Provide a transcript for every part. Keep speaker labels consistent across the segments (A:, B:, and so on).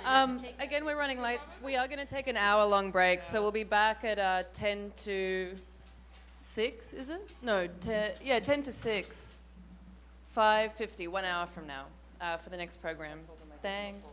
A: Again, we're running late. We are going to take an hour-long break, so we'll be back at 10 to 6, is it? No, 10 to 6. 5:50, 1 hour from now, for the next program. Thanks.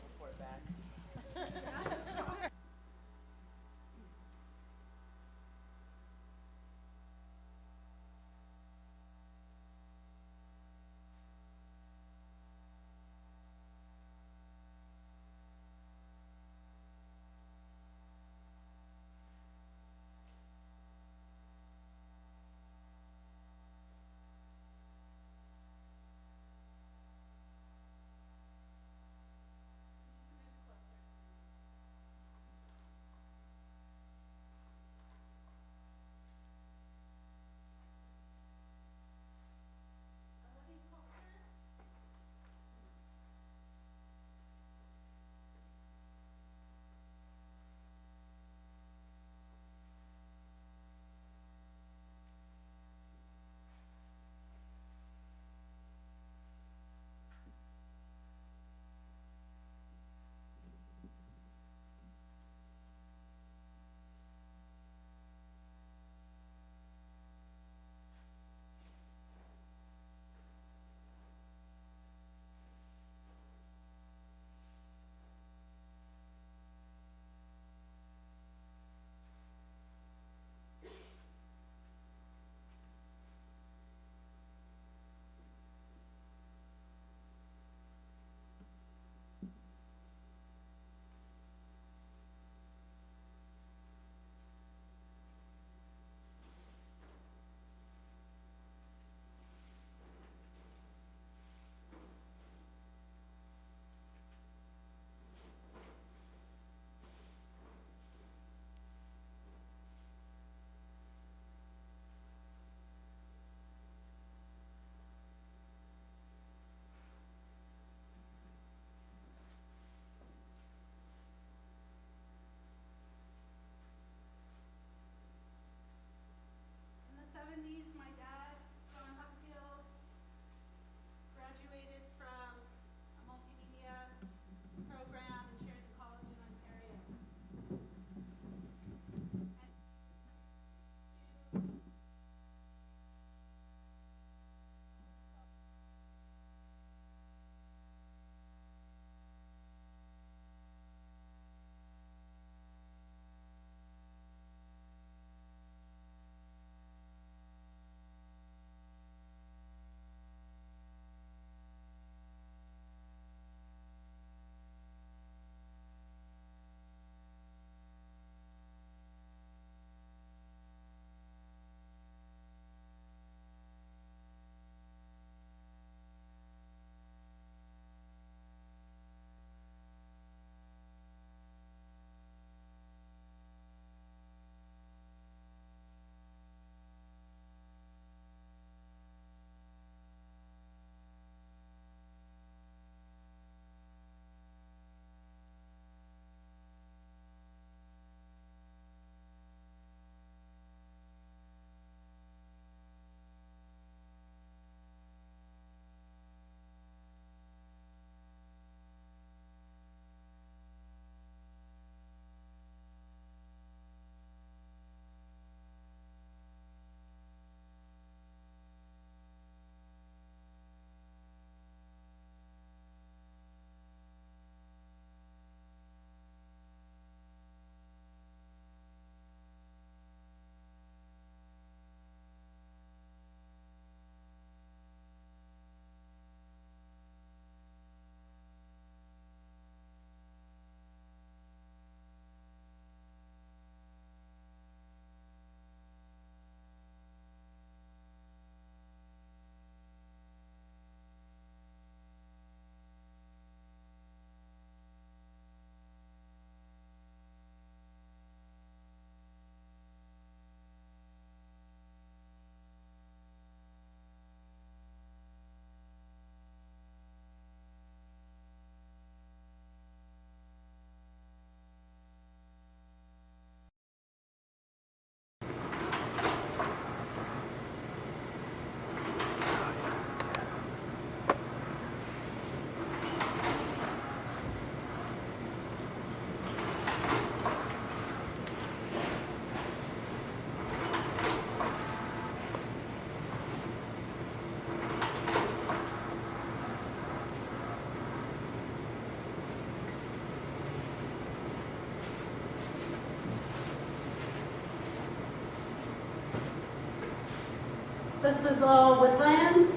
B: this is all woodlands.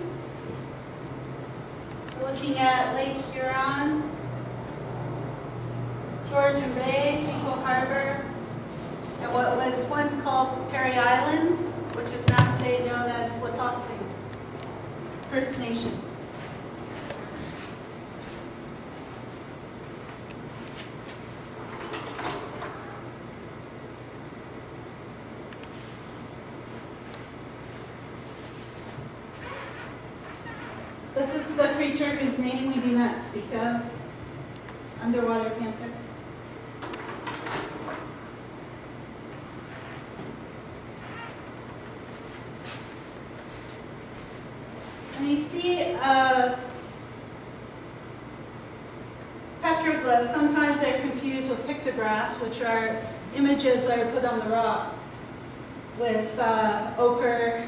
B: We're looking at Lake Huron, Georgian Bay, Eagle Harbor, and what was once called Perry Island, which is now today known as Wasauksing First Nation. This is the creature whose name we do not speak of, underwater panther. And you see petroglyphs. Sometimes they're confused with pictographs, which are images that are put on the rock with ochre,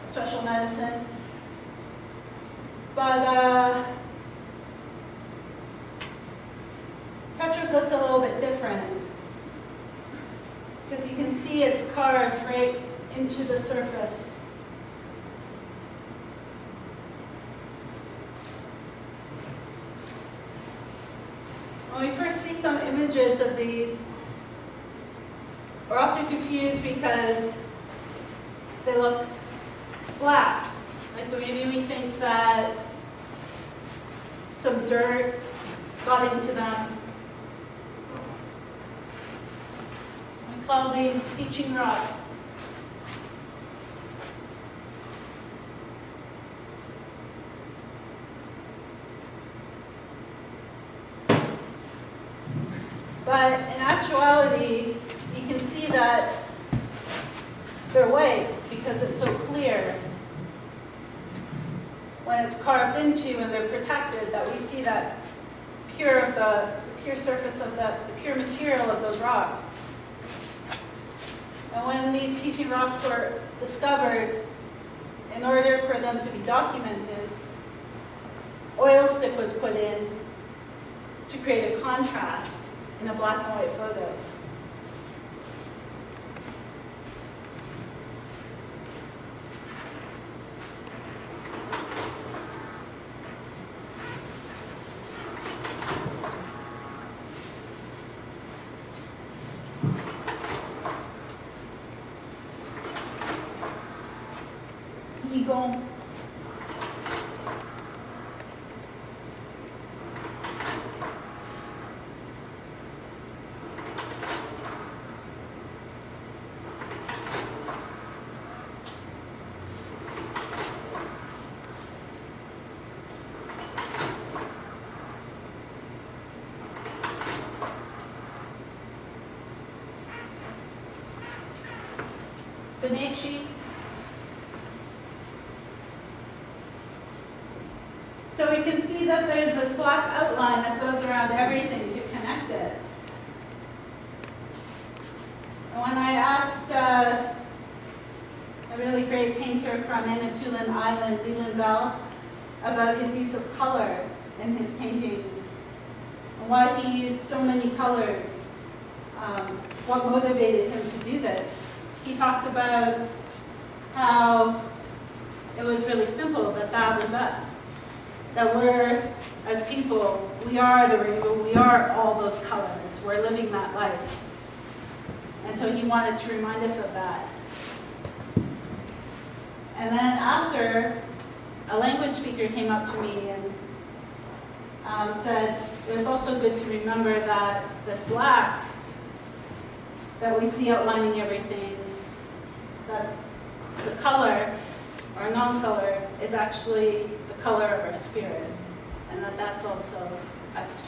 B: special medicine. But petroglyphs are a little bit different because you can see it's carved right into the surface. When we first see some images of these, we're often confused because they look black. Like maybe we think that some dirt got into them. We call these teaching rocks. But in actuality, you can see that they're white because it's so clear. When it's carved into and they're protected, that we see that pure surface of the pure material of those rocks. And when these teaching rocks were discovered, in order for them to be documented, oil stick was put in to create a contrast in a black and white photo. Eagle. Beneshi. So we can see that there's this black outline that goes around everything to connect it. And when I asked a really great painter from Manitoulin Island, Leland Bell, about his use of color in his paintings, and why he used so many colors, what motivated him to do this, he talked about how it was really simple, that was us. That we're, as people, we are the rainbow, we are all those colors, we're living that life. And so he wanted to remind us of that. And then after, a language speaker came up to me and said, it was also good to remember that this black that we see outlining everything, that the color, or non-color, is actually the color of our spirit, and that's also us too.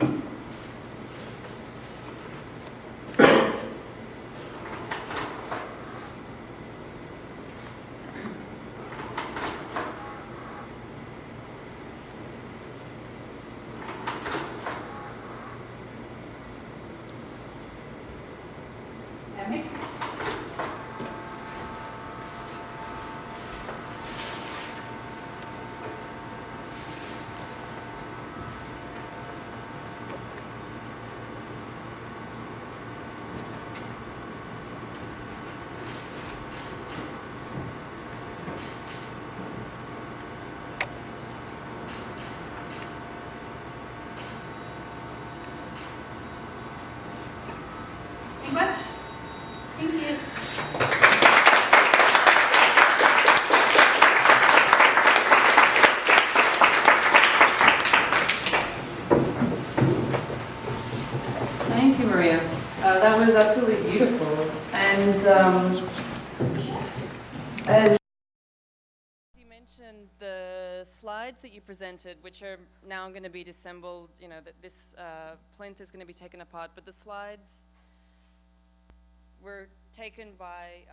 B: Emmy? Very much. Thank you.
A: Thank you, Maria. That was absolutely beautiful. And as you mentioned, the slides that you presented, which are now going to be disassembled, you know, that this plinth is going to be taken apart, but the slides were taken by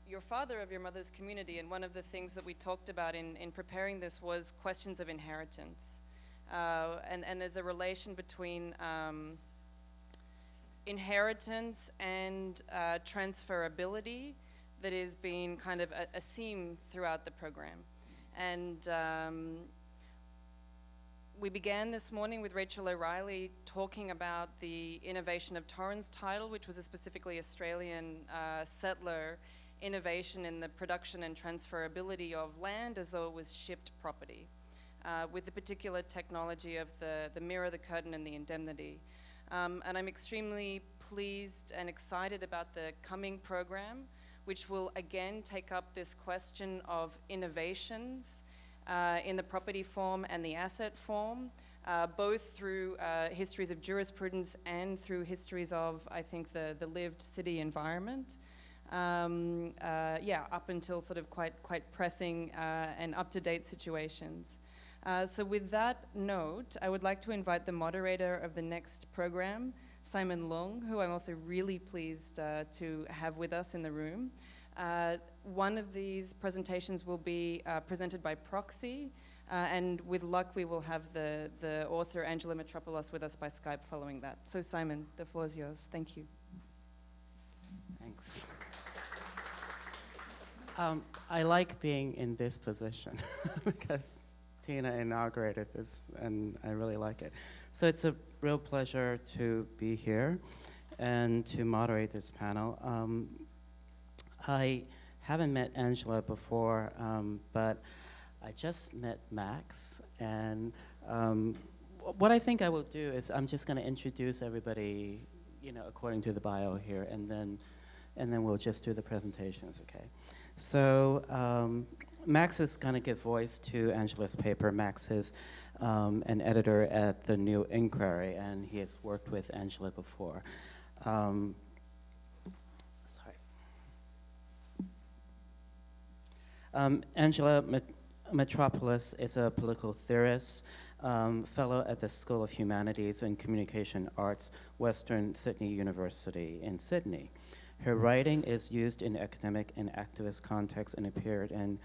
A: your father of your mother's community, and one of the things that we talked about in preparing this was questions of inheritance. And there's a relation between inheritance and transferability that is being kind of a theme throughout the program. And we began this morning with Rachel O'Reilly talking about the innovation of Torrens title, which was a specifically Australian settler innovation in the production and transferability of land as though it was shipped property, with the particular technology of the mirror, the curtain, and the indemnity. And I'm extremely pleased and excited about the coming program, which will again take up this question of innovations in the property form and the asset form, both through histories of jurisprudence and through histories of, I think, the lived city environment. Up until sort of quite pressing and up-to-date situations. So with that note, I would like to invite the moderator of the next program, Simon Long, who I'm also really pleased to have with us in the room. One of these presentations will be presented by proxy, and with luck we will have the author Angela Metropoulos with us by Skype following that. So Simon, the floor is yours. Thank you.
C: Thanks. I like being in this position because Tina inaugurated this and I really like it. So it's a real pleasure to be here and to moderate this panel. I haven't met Angela before, but I just met Max, and what I think I will do is I'm just going to introduce everybody, you know, according to the bio here, and then we'll just do the presentations, okay? So Max is going to give voice to Angela's paper. Max is an editor at the New Inquiry, and he has worked with Angela before. Angela Metropoulos is a political theorist, fellow at the School of Humanities and Communication Arts, Western Sydney University in Sydney. Her writing is used in academic and activist contexts and appeared in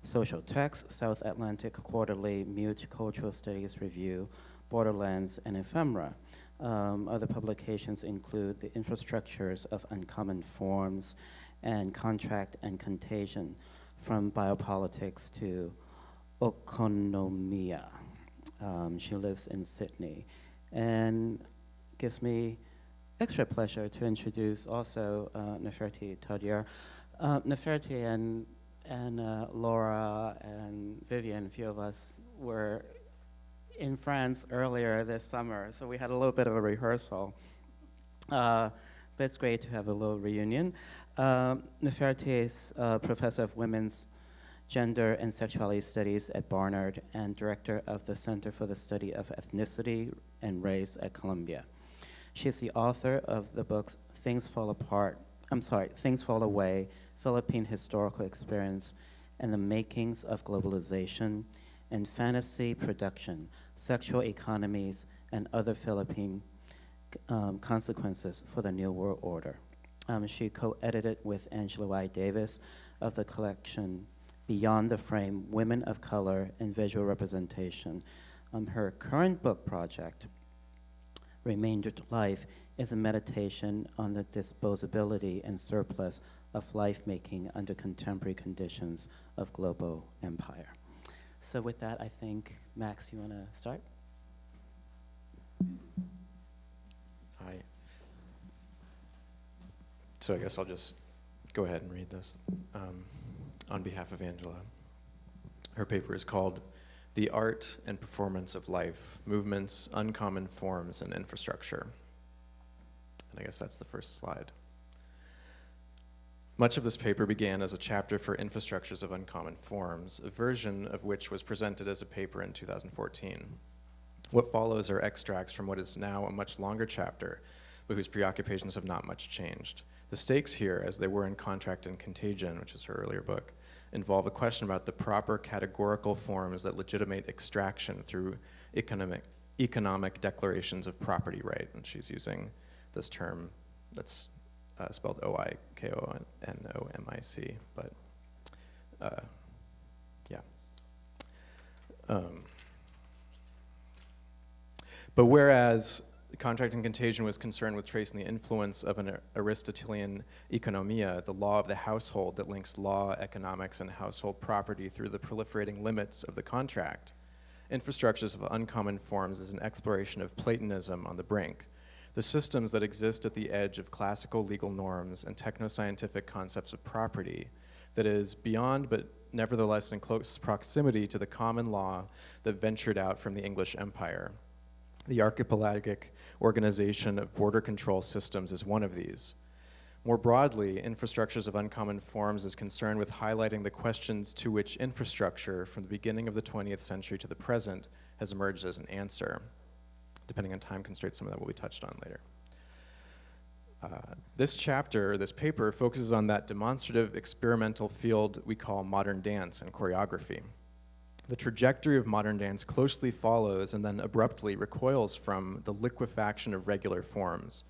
C: Social Text, South Atlantic Quarterly, Mute Cultural Studies Review, Borderlands, and Ephemera. Other publications include The Infrastructures of Uncommon Forms and Contract and Contagion, From Biopolitics to Okonomia. She lives in Sydney, and gives me extra pleasure to introduce also Nefertiti Tadier. Nefertiti and Laura and Vivian, a few of us were in France earlier this summer, so we had a little bit of a rehearsal. But it's great to have a little reunion. Nefertiti is professor of women's gender and sexuality studies at Barnard and director of the Center for the Study of Ethnicity and Race at Columbia. She's the author of the books Things Fall Away, Philippine Historical Experience and the Makings of Globalization, and Fantasy Production, Sexual Economies and other Philippine consequences for the New World Order. She co-edited with Angela Y. Davis of the collection Beyond the Frame, Women of Color and Visual Representation. Her current book project, Remaindered Life, is a meditation on the disposability and surplus of life-making under contemporary conditions of global empire. So with that, I think, Max, you want to start?
D: Hi. So I guess I'll just go ahead and read this on behalf of Angela. Her paper is called The Art and Performance of Life, Movements, Uncommon Forms, and Infrastructure. And I guess that's the first slide. Much of this paper began as a chapter for Infrastructures of Uncommon Forms, a version of which was presented as a paper in 2014. What follows are extracts from what is now a much longer chapter, but whose preoccupations have not much changed. The stakes here, as they were in Contract and Contagion, which is her earlier book, involve a question about the proper categorical forms that legitimate extraction through economic declarations of property right. And she's using this term that's spelled O-I-K-O-N-O-M-I-C, but yeah. But whereas Contract and Contagion was concerned with tracing the influence of an Aristotelian economia, the law of the household that links law, economics, and household property through the proliferating limits of the contract, Infrastructures of Uncommon Forms is an exploration of Platonism on the brink, the systems that exist at the edge of classical legal norms and technoscientific concepts of property that is beyond but nevertheless in close proximity to the common law that ventured out from the English Empire. The archipelagic organization of border control systems is one of these. More broadly, Infrastructures of Uncommon Forms is concerned with highlighting the questions to which infrastructure, from the beginning of the 20th century to the present, has emerged as an answer. Depending on time constraints, some of that will be touched on later. This chapter, this paper, focuses on that demonstrative experimental field we call modern dance and choreography. The trajectory of modern dance closely follows and then abruptly recoils from the liquefaction of regular forms.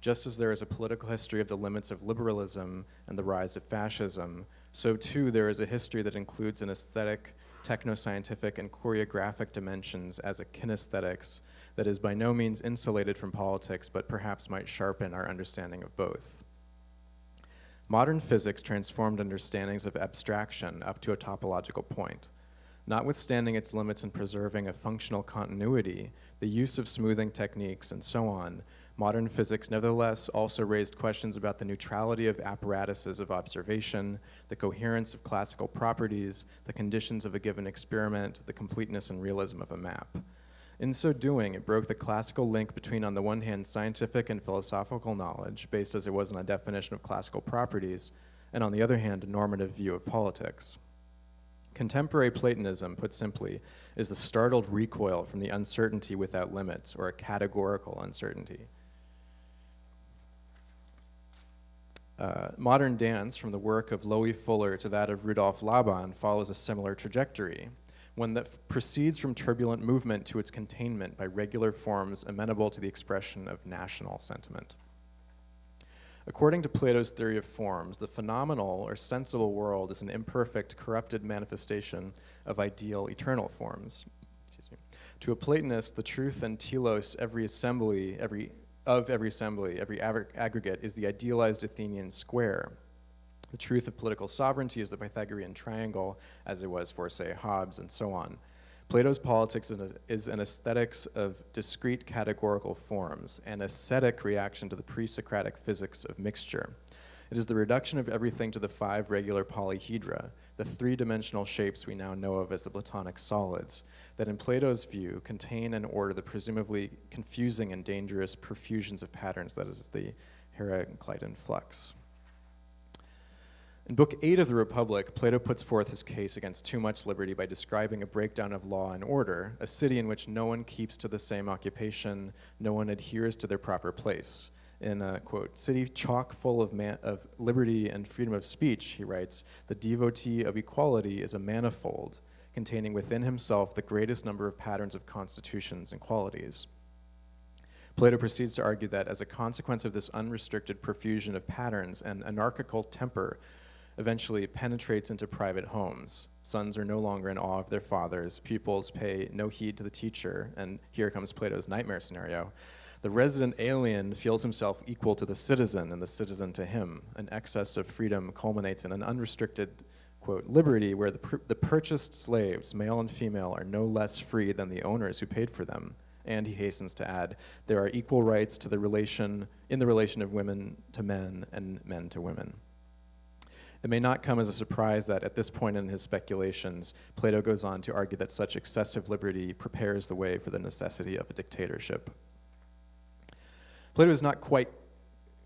D: Just as there is a political history of the limits of liberalism and the rise of fascism, so too there is a history that includes an aesthetic, technoscientific, and choreographic dimensions as a kinesthetics that is by no means insulated from politics, but perhaps might sharpen our understanding of both. Modern physics transformed understandings of abstraction up to a topological point. Notwithstanding its limits in preserving a functional continuity, the use of smoothing techniques, and so on, modern physics nevertheless also raised questions about the neutrality of apparatuses of observation, the coherence of classical properties, the conditions of a given experiment, the completeness and realism of a map. In so doing, it broke the classical link between, on the one hand, scientific and philosophical knowledge, based as it was on a definition of classical properties, and on the other hand, a normative view of politics. Contemporary Platonism, put simply, is the startled recoil from the uncertainty without limits, or a categorical uncertainty. Modern dance, from the work of Loie Fuller to that of Rudolf Laban, follows a similar trajectory, one that proceeds from turbulent movement to its containment by regular forms amenable to the expression of national sentiment. According to Plato's theory of forms, the phenomenal or sensible world is an imperfect, corrupted manifestation of ideal, eternal forms. To a Platonist, the truth and telos every aggregate is the idealized Athenian square. The truth of political sovereignty is the Pythagorean triangle, as it was for, say, Hobbes, and so on. Plato's politics is an aesthetics of discrete categorical forms, an ascetic reaction to the pre-Socratic physics of mixture. It is the reduction of everything to the 5 regular polyhedra, the 3-dimensional shapes we now know of as the Platonic solids, that in Plato's view contain and order the presumably confusing and dangerous profusions of patterns, that is the Heraclitan flux. In Book 8 of the Republic, Plato puts forth his case against too much liberty by describing a breakdown of law and order, a city in which no one keeps to the same occupation, no one adheres to their proper place. In a, quote, city chock full of liberty and freedom of speech, he writes, the devotee of equality is a manifold, containing within himself the greatest number of patterns of constitutions and qualities. Plato proceeds to argue that as a consequence of this unrestricted profusion of patterns, an anarchical temper eventually penetrates into private homes. Sons are no longer in awe of their fathers, pupils pay no heed to the teacher, and here comes Plato's nightmare scenario. The resident alien feels himself equal to the citizen and the citizen to him. An excess of freedom culminates in an unrestricted, quote, liberty where the purchased slaves, male and female, are no less free than the owners who paid for them. And he hastens to add, there are equal rights to the relation of women to men and men to women. It may not come as a surprise that at this point in his speculations, Plato goes on to argue that such excessive liberty prepares the way for the necessity of a dictatorship. Plato is not quite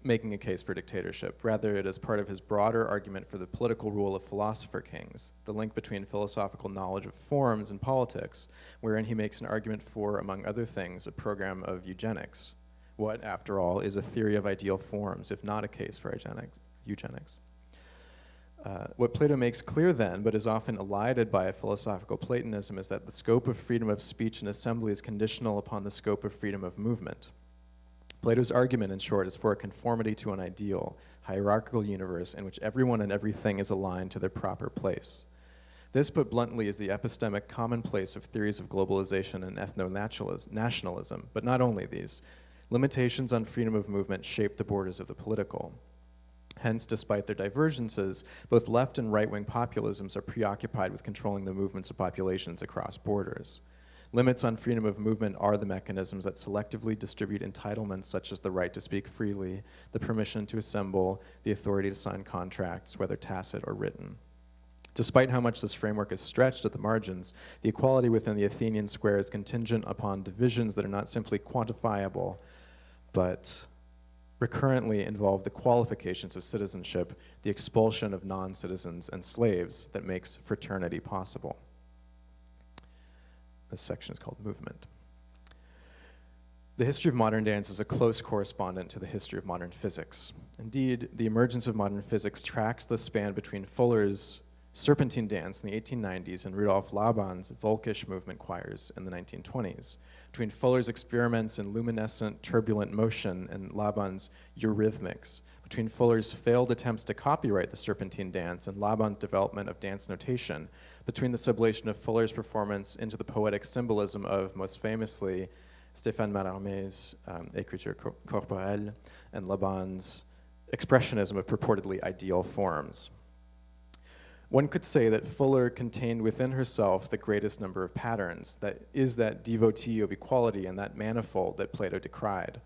D: making a case for dictatorship. Rather, it is part of his broader argument for the political rule of philosopher kings, the link between philosophical knowledge of forms and politics, wherein he makes an argument for, among other things, a program of eugenics. What, after all, is a theory of ideal forms, if not a case for eugenics? What Plato makes clear then, but is often elided by philosophical Platonism, is that the scope of freedom of speech and assembly is conditional upon the scope of freedom of movement. Plato's argument, in short, is for a conformity to an ideal, hierarchical universe in which everyone and everything is aligned to their proper place. This, put bluntly, is the epistemic commonplace of theories of globalization and ethno-nationalism, but not only these. Limitations on freedom of movement shape the borders of the political. Hence, despite their divergences, both left and right-wing populisms are preoccupied with controlling the movements of populations across borders. Limits on freedom of movement are the mechanisms that selectively distribute entitlements such as the right to speak freely, the permission to assemble, the authority to sign contracts, whether tacit or written. Despite how much this framework is stretched at the margins, the equality within the Athenian square is contingent upon divisions that are not simply quantifiable, but recurrently involve the qualifications of citizenship, the expulsion of non-citizens and slaves that makes fraternity possible. This section is called Movement. The history of modern dance is a close correspondent to the history of modern physics. Indeed, the emergence of modern physics tracks the span between Fuller's Serpentine dance in the 1890s and Rudolf Laban's Volkisch movement choirs in the 1920s, between Fuller's experiments in luminescent, turbulent motion and Laban's eurythmics, between Fuller's failed attempts to copyright the Serpentine dance and Laban's development of dance notation, between the sublation of Fuller's performance into the poetic symbolism of, most famously, Stéphane Mallarmé's Écriture corporelle and Laban's expressionism of purportedly ideal forms. One could say that Fuller contained within herself the greatest number of patterns, that is that devotee of equality and that manifold that Plato decried.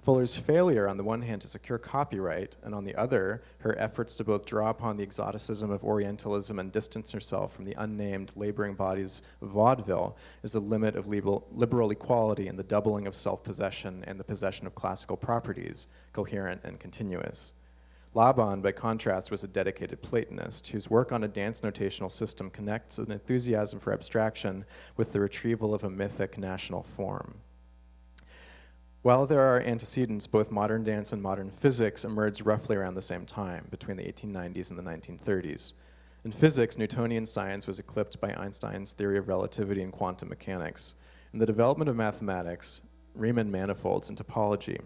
D: Fuller's failure, on the one hand, to secure copyright, and on the other, her efforts to both draw upon the exoticism of Orientalism and distance herself from the unnamed laboring bodies of vaudeville, is the limit of liberal equality and the doubling of self-possession and the possession of classical properties, coherent and continuous. Laban, by contrast, was a dedicated Platonist whose work on a dance notational system connects an enthusiasm for abstraction with the retrieval of a mythic national form. While there are antecedents, both modern dance and modern physics emerged roughly around the same time, between the 1890s and the 1930s. In physics, Newtonian science was eclipsed by Einstein's theory of relativity and quantum mechanics. In the development of mathematics, Riemann manifolds and topology,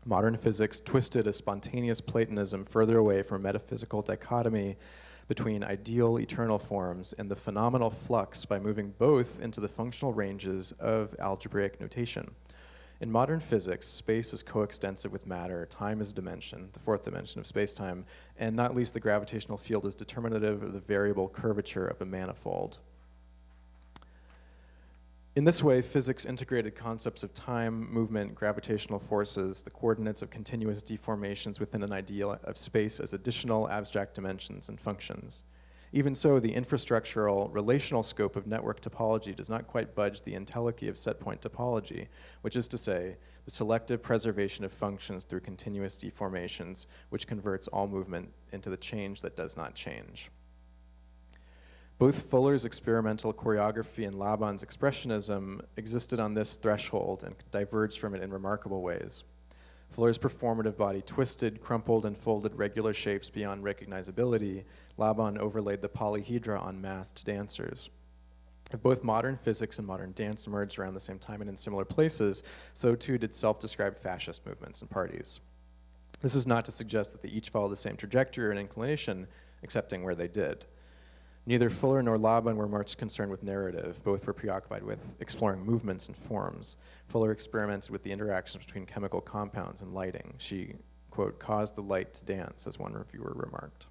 D: modern physics twisted a spontaneous Platonism further away from metaphysical dichotomy between ideal eternal forms and the phenomenal flux by moving both into the functional ranges of algebraic notation. In modern physics, space is coextensive with matter, time is a dimension, the fourth dimension of space-time, and not least the gravitational field is determinative of the variable curvature of a manifold. In this way, physics integrated concepts of time, movement, gravitational forces, the coordinates of continuous deformations within an idea of space as additional abstract dimensions and functions. Even so, the infrastructural relational scope of network topology does not quite budge the entelechy of set-point topology, which is to say, the selective preservation of functions through continuous deformations, which converts all movement into the change that does not change. Both Fuller's experimental choreography and Laban's expressionism existed on this threshold and diverged from it in remarkable ways. Fuller's performative body twisted, crumpled, and folded regular shapes beyond recognizability. Laban overlaid the polyhedra on masked dancers. If both modern physics and modern dance emerged around the same time and in similar places, so too did self-described fascist movements and parties. This is not to suggest that they each follow the same trajectory or inclination, excepting where they did. Neither Fuller nor Laban were much concerned with narrative. Both were preoccupied with exploring movements and forms. Fuller experimented with the interactions between chemical compounds and lighting. She, quote, caused the light to dance, as one reviewer remarked.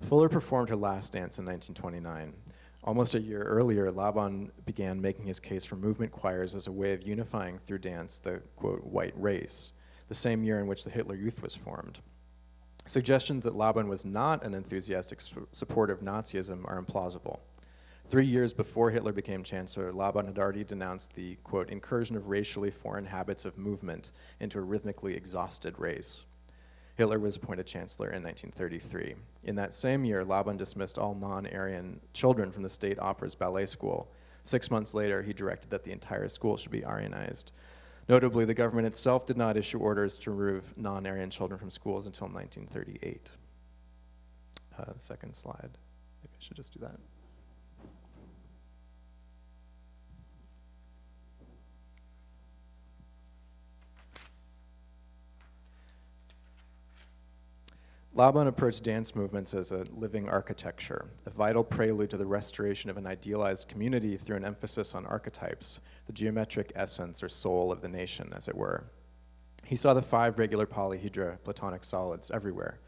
D: Fuller performed her last dance in 1929. Almost a year earlier, Laban began making his case for movement choirs as a way of unifying through dance the, quote, white race, the same year in which the Hitler Youth was formed. Suggestions that Laban was not an enthusiastic supporter of Nazism are implausible. 3 years before Hitler became chancellor, Laban had already denounced the, quote, incursion of racially foreign habits of movement into a rhythmically exhausted race. Hitler was appointed chancellor in 1933. In that same year, Laban dismissed all non-Aryan children from the State Opera's ballet school. 6 months later, he directed that the entire school should be Aryanized. Notably, the government itself did not issue orders to remove non-Aryan children from schools until 1938. Second slide. Maybe I should just do that. Laban approached dance movements as a living architecture, a vital prelude to the restoration of an idealized community through an emphasis on archetypes, the geometric essence or soul of the nation, as it were. He saw the 5 regular polyhedra Platonic solids everywhere.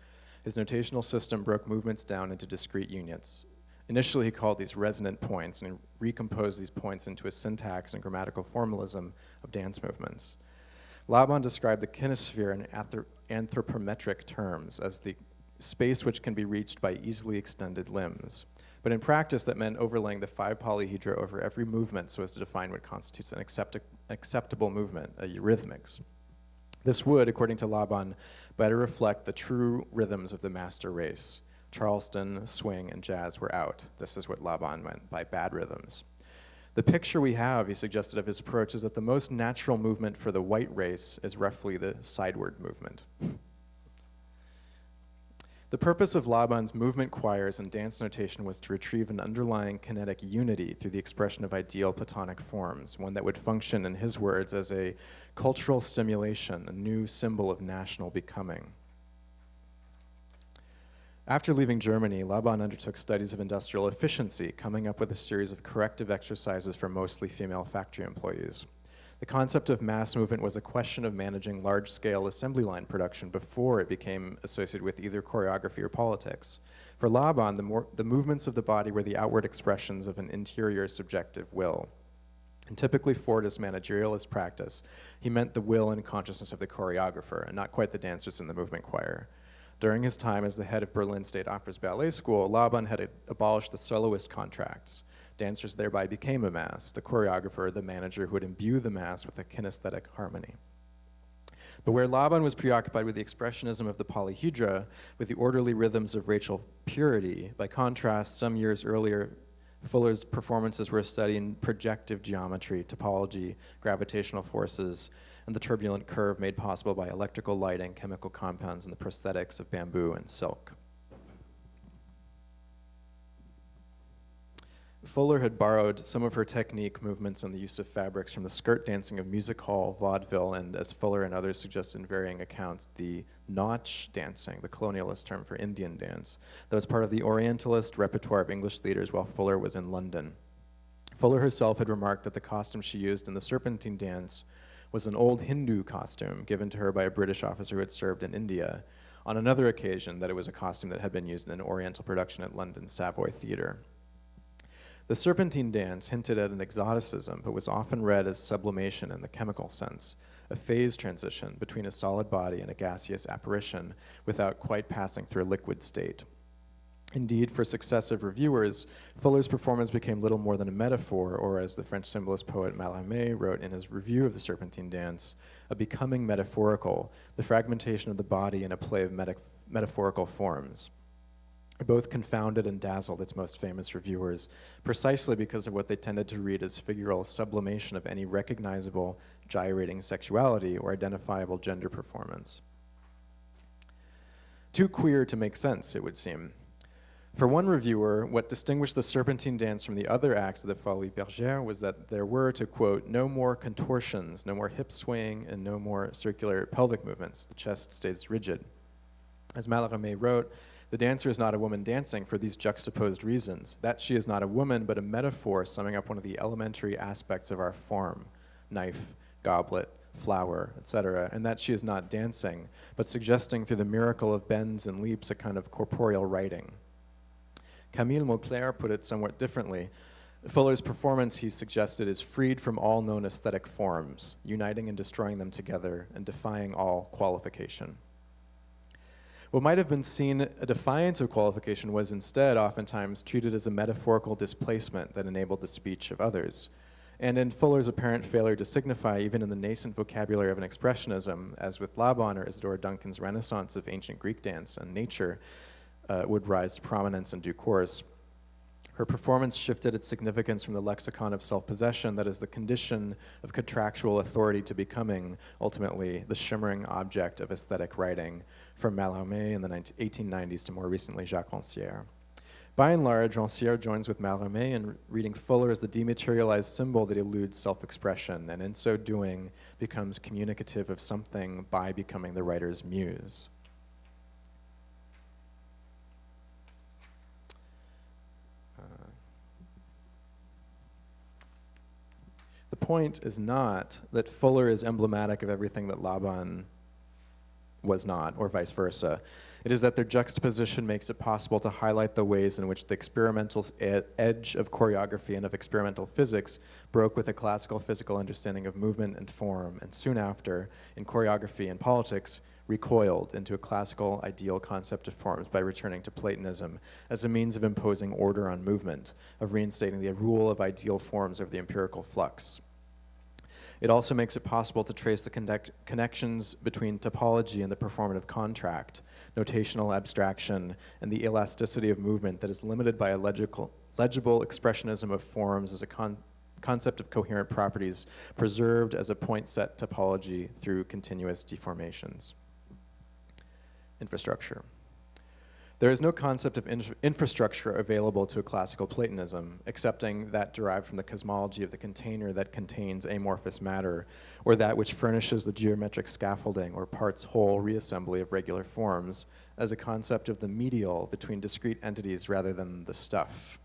D: His notational system broke movements down into discrete units. Initially, he called these resonant points and recomposed these points into a syntax and grammatical formalism of dance movements. Laban described the kinesphere in anthropometric terms as the space which can be reached by easily extended limbs. But in practice, that meant overlaying the 5 polyhedra over every movement so as to define what constitutes an acceptable movement, a eurythmics. This would, according to Laban, better reflect the true rhythms of the master race. Charleston, swing, and jazz were out. This is what Laban meant by bad rhythms. The picture we have, he suggested, of his approach is that the most natural movement for the white race is roughly the sideward movement. The purpose of Laban's movement choirs and dance notation was to retrieve an underlying kinetic unity through the expression of ideal Platonic forms, one that would function, in his words, as a cultural stimulation, a new symbol of national becoming. After leaving Germany, Laban undertook studies of industrial efficiency, coming up with a series of corrective exercises for mostly female factory employees. The concept of mass movement was a question of managing large-scale assembly line production before it became associated with either choreography or politics. For Laban, the movements of the body were the outward expressions of an interior subjective will. And typically for his managerialist practice, he meant the will and consciousness of the choreographer, and not quite the dancers in the movement choir. During his time as the head of Berlin State Opera's ballet school, Laban had abolished the soloist contracts. Dancers thereby became a mass, the choreographer, the manager who would imbue the mass with a kinesthetic harmony. But where Laban was preoccupied with the expressionism of the polyhedra, with the orderly rhythms of racial purity, by contrast, some years earlier, Fuller's performances were studying projective geometry, topology, gravitational forces, and the turbulent curve made possible by electrical lighting, chemical compounds, and the prosthetics of bamboo and silk. Fuller had borrowed some of her technique, movements, and the use of fabrics from the skirt dancing of music hall, vaudeville, and, as Fuller and others suggest in varying accounts, the nautch dancing, the colonialist term for Indian dance, that was part of the Orientalist repertoire of English theaters while Fuller was in London. Fuller herself had remarked that the costume she used in the Serpentine dance was an old Hindu costume given to her by a British officer who had served in India. On another occasion, that it was a costume that had been used in an Oriental production at London's Savoy Theatre. The Serpentine dance hinted at an exoticism, but was often read as sublimation in the chemical sense, a phase transition between a solid body and a gaseous apparition without quite passing through a liquid state. Indeed, for successive reviewers, Fuller's performance became little more than a metaphor, or as the French symbolist poet Mallarmé wrote in his review of the Serpentine dance, a becoming metaphorical, the fragmentation of the body in a play of metaphorical forms. It both confounded and dazzled its most famous reviewers, precisely because of what they tended to read as figural sublimation of any recognizable, gyrating sexuality or identifiable gender performance. Too queer to make sense, it would seem. For one reviewer, what distinguished the serpentine dance from the other acts of the Folie Bergère was that there were, to quote, no more contortions, no more hip swaying, and no more circular pelvic movements. The chest stays rigid. As Mallarmé wrote, the dancer is not a woman dancing for these juxtaposed reasons, that she is not a woman, but a metaphor summing up one of the elementary aspects of our form, knife, goblet, flower, etc., and that she is not dancing, but suggesting through the miracle of bends and leaps a kind of corporeal writing. Camille Mauclair put it somewhat differently. Fuller's performance, he suggested, is freed from all known aesthetic forms, uniting and destroying them together and defying all qualification. What might have been seen a defiance of qualification was instead oftentimes treated as a metaphorical displacement that enabled the speech of others. And in Fuller's apparent failure to signify, even in the nascent vocabulary of an expressionism, as with Laban or Isadora Duncan's Renaissance of ancient Greek dance and nature, would rise to prominence in due course. Her performance shifted its significance from the lexicon of self-possession, that is the condition of contractual authority, to becoming, ultimately, the shimmering object of aesthetic writing, from Mallarmé in the 1890s to more recently Jacques Rancière. By and large, Rancière joins with Mallarmé in reading Fuller as the dematerialized symbol that eludes self-expression, and in so doing becomes communicative of something by becoming the writer's muse. The point is not that Fuller is emblematic of everything that Laban was not, or vice versa. It is that their juxtaposition makes it possible to highlight the ways in which the experimental edge of choreography and of experimental physics broke with a classical physical understanding of movement and form, and soon after, in choreography and politics, recoiled into a classical ideal concept of forms by returning to Platonism as a means of imposing order on movement, of reinstating the rule of ideal forms over the empirical flux. It also makes it possible to trace the connections between topology and the performative contract, notational abstraction, and the elasticity of movement that is limited by a legible expressionism of forms as a concept of coherent properties preserved as a point-set topology through continuous deformations. Infrastructure. There is no concept of infrastructure available to a classical Platonism, excepting that derived from the cosmology of the container that contains amorphous matter, or that which furnishes the geometric scaffolding or parts whole reassembly of regular forms, as a concept of the medial between discrete entities rather than the stuff.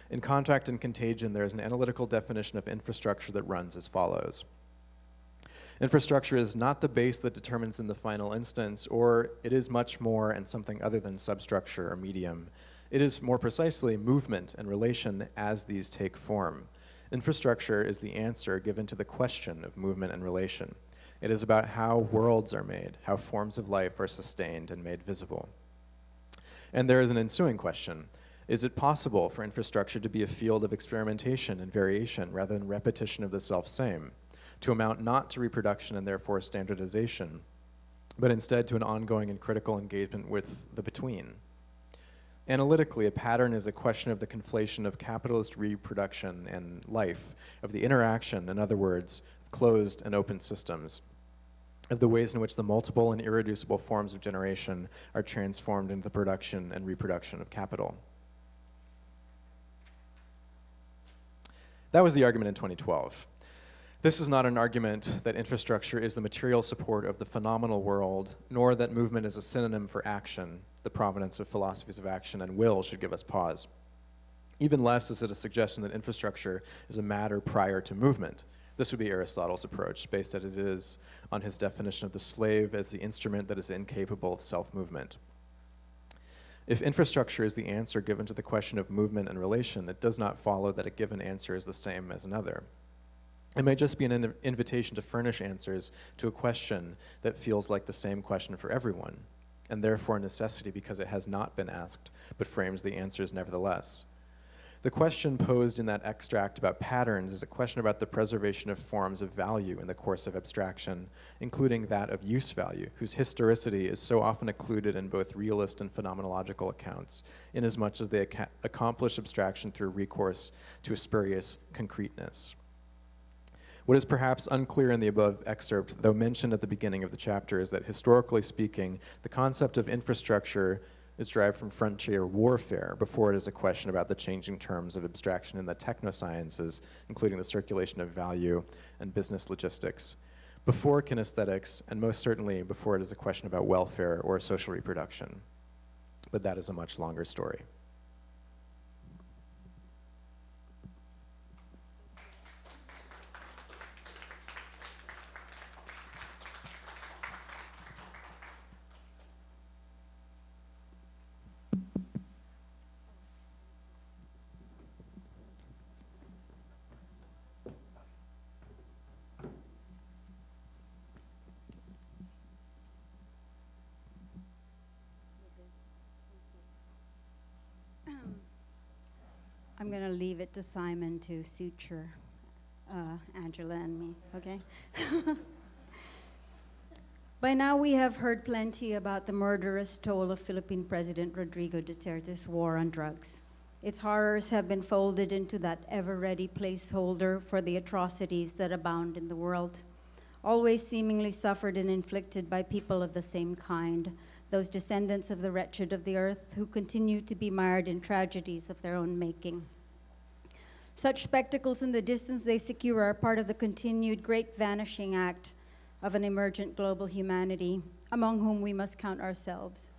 D: In Contract and Contagion, there is an analytical definition of infrastructure that runs as follows. Infrastructure is not the base that determines in the final instance, or it is much more and something other than substructure or medium. It is more precisely movement and relation as these take form. Infrastructure is the answer given to the question of movement and relation. It is about how worlds are made, how forms of life are sustained and made visible. And there is an ensuing question. Is it possible for infrastructure to be a field of experimentation and variation rather than repetition of the self-same? To amount not to reproduction and therefore standardization, but instead to an ongoing and critical engagement with the between. Analytically, a pattern is a question of the conflation of capitalist reproduction and life, of the interaction, in other words, of closed and open systems, of the ways in which the multiple and irreducible forms of generation are transformed into the production and reproduction of capital. That was the argument in 2012. This is not an argument that infrastructure is the material support of the phenomenal world, nor that movement is a synonym for action. The provenance of philosophies of action and will should give us pause. Even less is it a suggestion that infrastructure is a matter prior to movement. This would be Aristotle's approach, based as it is on his definition of the slave as the instrument that is incapable of self-movement. If infrastructure is the answer given to the question of movement and relation, it does not follow that a given answer is the same as another. It may just be an invitation to furnish answers to a question that feels like the same question for everyone, and therefore a necessity because it has not been asked, but frames the answers nevertheless. The question posed in that extract about patterns is a question about the preservation of forms of value in the course of abstraction, including that of use value, whose historicity is so often occluded in both realist and phenomenological accounts, inasmuch as they accomplish abstraction through recourse to a spurious concreteness. What is perhaps unclear in the above excerpt, though mentioned at the beginning of the chapter, is that historically speaking, the concept of infrastructure is derived from frontier warfare before it is a question about the changing terms of abstraction in the technosciences, including the circulation of value and business logistics, before kinesthetics, and most certainly before it is a question about welfare or social reproduction. But that is a much longer story.
E: I'm going to leave it to Simon to suture Angela and me, okay? By now we have heard plenty about the murderous toll of Philippine President Rodrigo Duterte's war on drugs. Its horrors have been folded into that ever-ready placeholder for the atrocities that abound in the world, always seemingly suffered and inflicted by people of the same kind, those descendants of the wretched of the earth who continue to be mired in tragedies of their own making. Such spectacles in the distance they secure are part of the continued great vanishing act of an emergent global humanity, among whom we must count ourselves,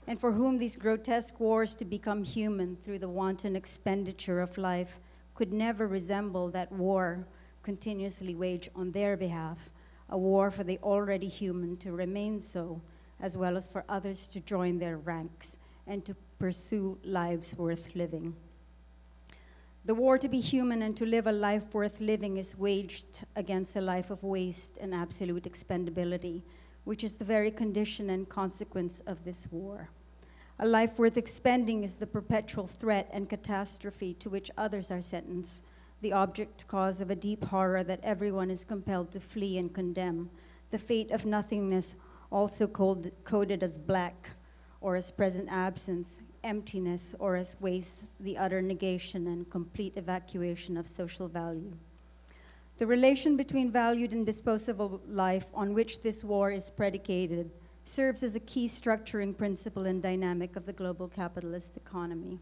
E: and for whom these grotesque wars to become human through the wanton expenditure of life could never resemble that war continuously waged on their behalf, a war for the already human to remain so, as well as for others to join their ranks and to pursue lives worth living. The war to be human and to live a life worth living is waged against a life of waste and absolute expendability, which is the very condition and consequence of this war. A life worth expending is the perpetual threat and catastrophe to which others are sentenced, the object cause of a deep horror that everyone is compelled to flee and condemn, the fate of nothingness, also coded as black, or as present absence, emptiness, or as waste, the utter negation and complete evacuation of social value. The relation between valued and disposable life on which this war is predicated serves as a key structuring principle and dynamic of the global capitalist economy.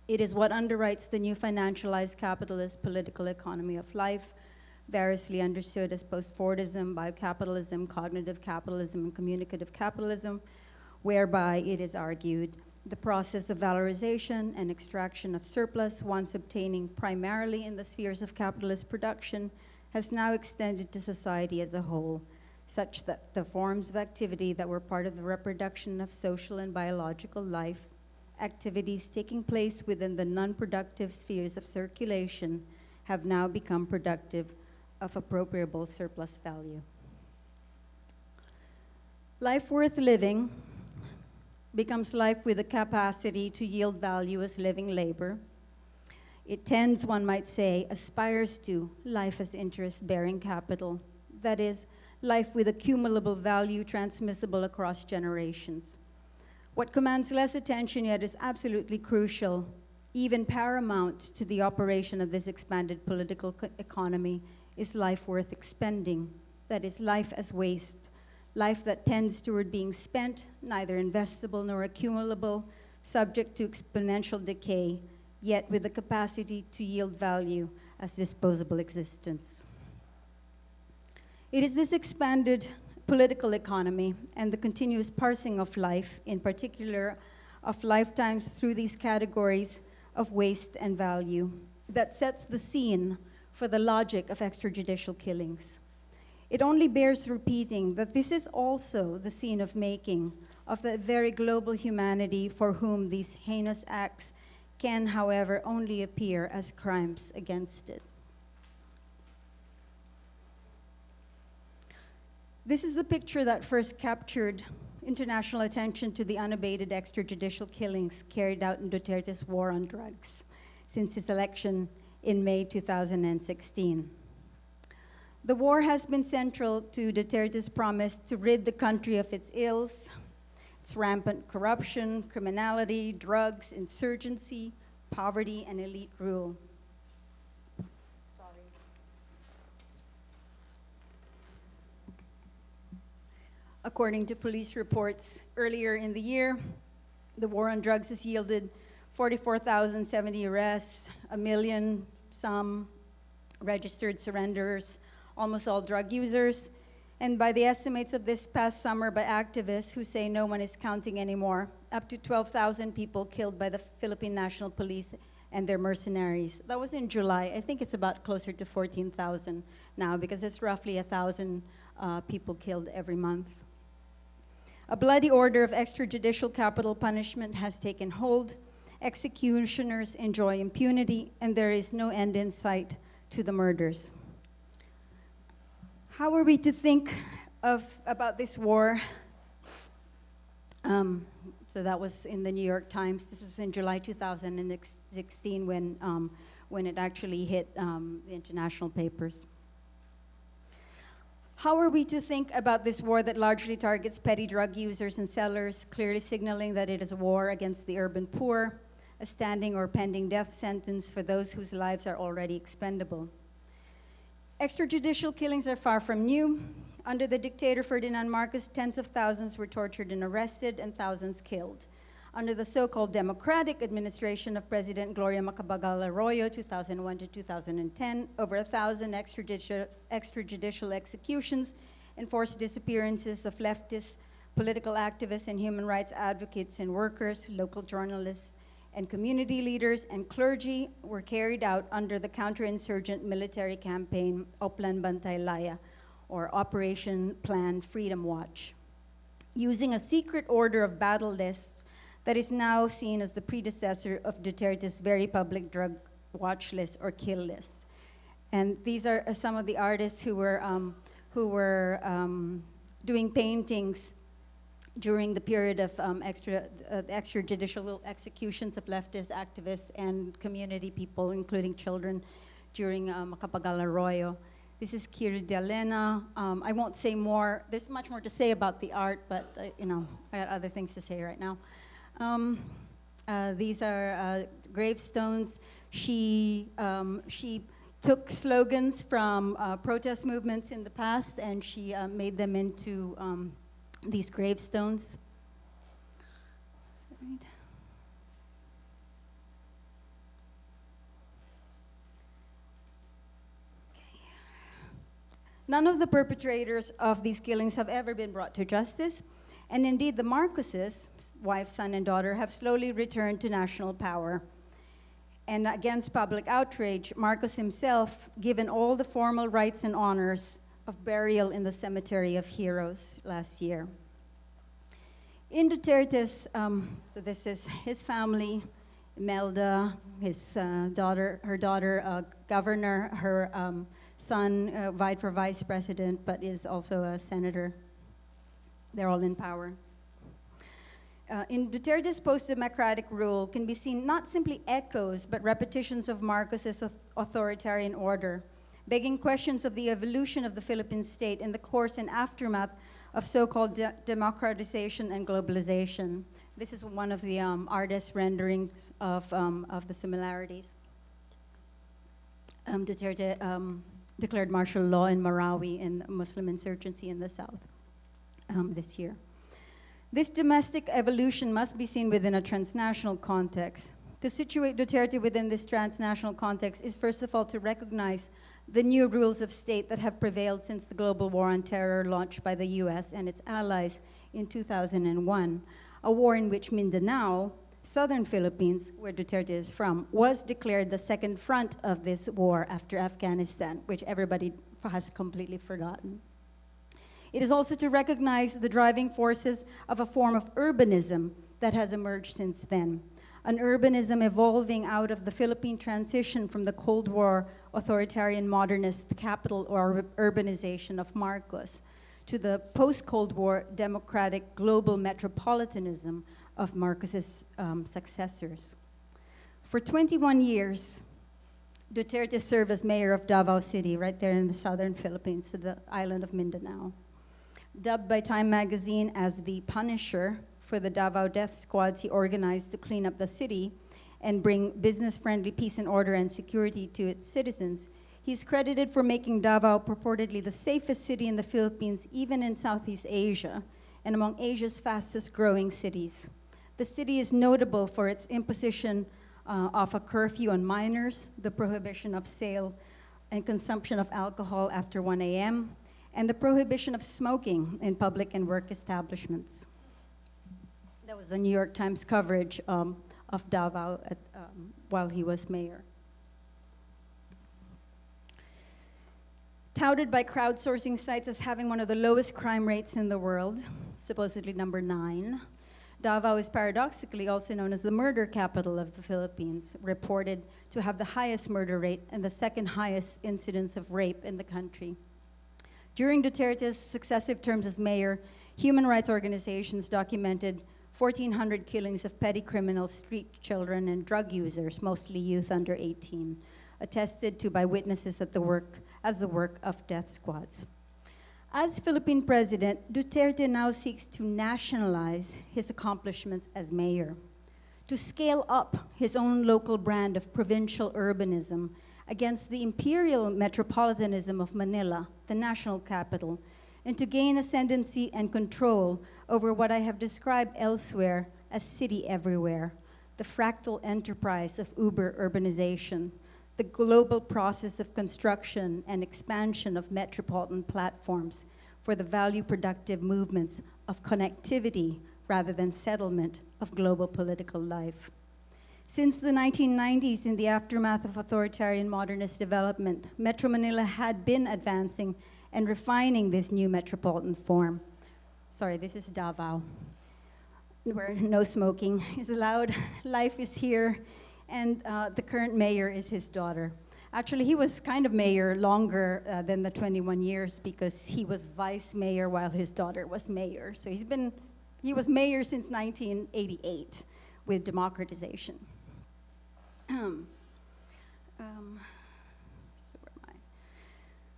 E: It is what underwrites the new financialized capitalist political economy of life, variously understood as post-Fordism, biocapitalism, cognitive capitalism, and communicative capitalism, whereby it is argued the process of valorization and extraction of surplus, once obtaining primarily in the spheres of capitalist production, has now extended to society as a whole, such that the forms of activity that were part of the reproduction of social and biological life, activities taking place within the non-productive spheres of circulation, have now become productive of appropriable surplus value. Life worth living becomes life with the capacity to yield value as living labor. It tends, one might say, aspires to life as interest-bearing capital, that is, life with accumulable value transmissible across generations. What commands less attention yet is absolutely crucial, even paramount to the operation of this expanded political economy, is life worth expending, that is, life as waste, life that tends toward being spent, neither investable nor accumulable, subject to exponential decay, yet with the capacity to yield value as disposable existence. It is this expanded political economy and the continuous parsing of life, in particular of lifetimes through these categories of waste and value, that sets the scene for the logic of extrajudicial killings. It only bears repeating that this is also the scene of making of that very global humanity for whom these heinous acts can, however, only appear as crimes against it. This is the picture that first captured international attention to the unabated extrajudicial killings carried out in Duterte's war on drugs since his election in May 2016. The war has been central to Duterte's promise to rid the country of its ills, its rampant corruption, criminality, drugs, insurgency, poverty, and elite rule. According to police reports earlier in the year, The war on drugs has yielded 44,070 arrests, 1 million some registered surrenders, almost all drug users. And by the estimates of this past summer by activists who say no one is counting anymore, up to 12,000 people killed by the Philippine National Police and their mercenaries. That was in July. I think it's about closer to 14,000 now because it's roughly 1,000 people killed every month. A bloody order of extrajudicial capital punishment has taken hold. Executioners enjoy impunity, and there is no end in sight to the murders. How are we to think about this war? So that was in the New York Times. This was in July 2016 when it actually hit the international papers. How are we to think about this war that largely targets petty drug users and sellers, clearly signaling that it is a war against the urban poor, a standing or pending death sentence for those whose lives are already expendable? Extrajudicial killings are far from new. Under the dictator Ferdinand Marcos, tens of thousands were tortured and arrested and thousands killed. Under the so-called democratic administration of President Gloria Macapagal Arroyo, 2001 to 2010, over 1,000 extrajudicial executions, enforced disappearances of leftists, political activists, and human rights advocates and workers, local journalists, and community leaders and clergy were carried out under the counterinsurgent military campaign Oplan Bantay Laya, or Operation Plan Freedom Watch, using a secret order of battle lists that is now seen as the predecessor of Duterte's very public drug watch list or kill list. And these are some of the artists who were doing paintings during the period of extrajudicial executions of leftist activists and community people, including children, during Macapagal Arroyo. This is Kiri de Alena. I won't say more. There's much more to say about the art, but I got other things to say right now. These are gravestones. She took slogans from protest movements in the past, and she made them into these gravestones. Is that right? Okay. None of the perpetrators of these killings have ever been brought to justice, and indeed the Marcoses, wife, son, and daughter, have slowly returned to national power. And against public outrage, Marcos himself given all the formal rights and honors of burial in the Cemetery of Heroes last year. In Duterte's, so this is his family, Imelda, his daughter, her daughter, governor, her son vied for vice president, but is also a senator. They're all in power. In Duterte's post-democratic rule can be seen not simply echoes, but repetitions of Marcos's authoritarian order, begging questions of the evolution of the Philippine state in the course and aftermath of so-called democratization and globalization. This is one of the artist renderings of the similarities. Duterte declared martial law in Marawi in Muslim insurgency in the south this year. This domestic evolution must be seen within a transnational context. To situate Duterte within this transnational context is first of all to recognize the new rules of state that have prevailed since the global war on terror launched by the US and its allies in 2001, a war in which Mindanao, southern Philippines, where Duterte is from, was declared the second front of this war after Afghanistan, which everybody has completely forgotten. It is also to recognize the driving forces of a form of urbanism that has emerged since then. An urbanism evolving out of the Philippine transition from the Cold War authoritarian modernist capital or urbanization of Marcos to the post-Cold War democratic global metropolitanism of Marcos's successors. For 21 years, Duterte served as mayor of Davao City, right there in the southern Philippines, to the island of Mindanao. Dubbed by Time magazine as the Punisher for the Davao death squads he organized to clean up the city and bring business-friendly peace and order and security to its citizens, he's credited for making Davao purportedly the safest city in the Philippines, even in Southeast Asia, and among Asia's fastest growing cities. The city is notable for its imposition of a curfew on minors, the prohibition of sale and consumption of alcohol after 1 a.m., and the prohibition of smoking in public and work establishments. That was the New York Times coverage of Davao while he was mayor. Touted by crowdsourcing sites as having one of the lowest crime rates in the world, supposedly number 9, Davao is paradoxically also known as the murder capital of the Philippines, reported to have the highest murder rate and the second highest incidence of rape in the country. During Duterte's successive terms as mayor, human rights organizations documented 1,400 killings of petty criminals, street children, and drug users, mostly youth under 18, attested to by witnesses as the work of death squads. As Philippine president, Duterte now seeks to nationalize his accomplishments as mayor, to scale up his own local brand of provincial urbanism against the imperial metropolitanism of Manila, the national capital, and to gain ascendancy and control over what I have described elsewhere as city everywhere, the fractal enterprise of uber urbanization, the global process of construction and expansion of metropolitan platforms for the value-productive movements of connectivity rather than settlement of global political life. Since the 1990s, in the aftermath of authoritarian modernist development, Metro Manila had been advancing and refining this new metropolitan form. Sorry, this is Davao, where no smoking is allowed, life is here, and the current mayor is his daughter. Actually, he was kind of mayor longer than the 21 years because he was vice mayor while his daughter was mayor. So he was mayor since 1988 with democratization.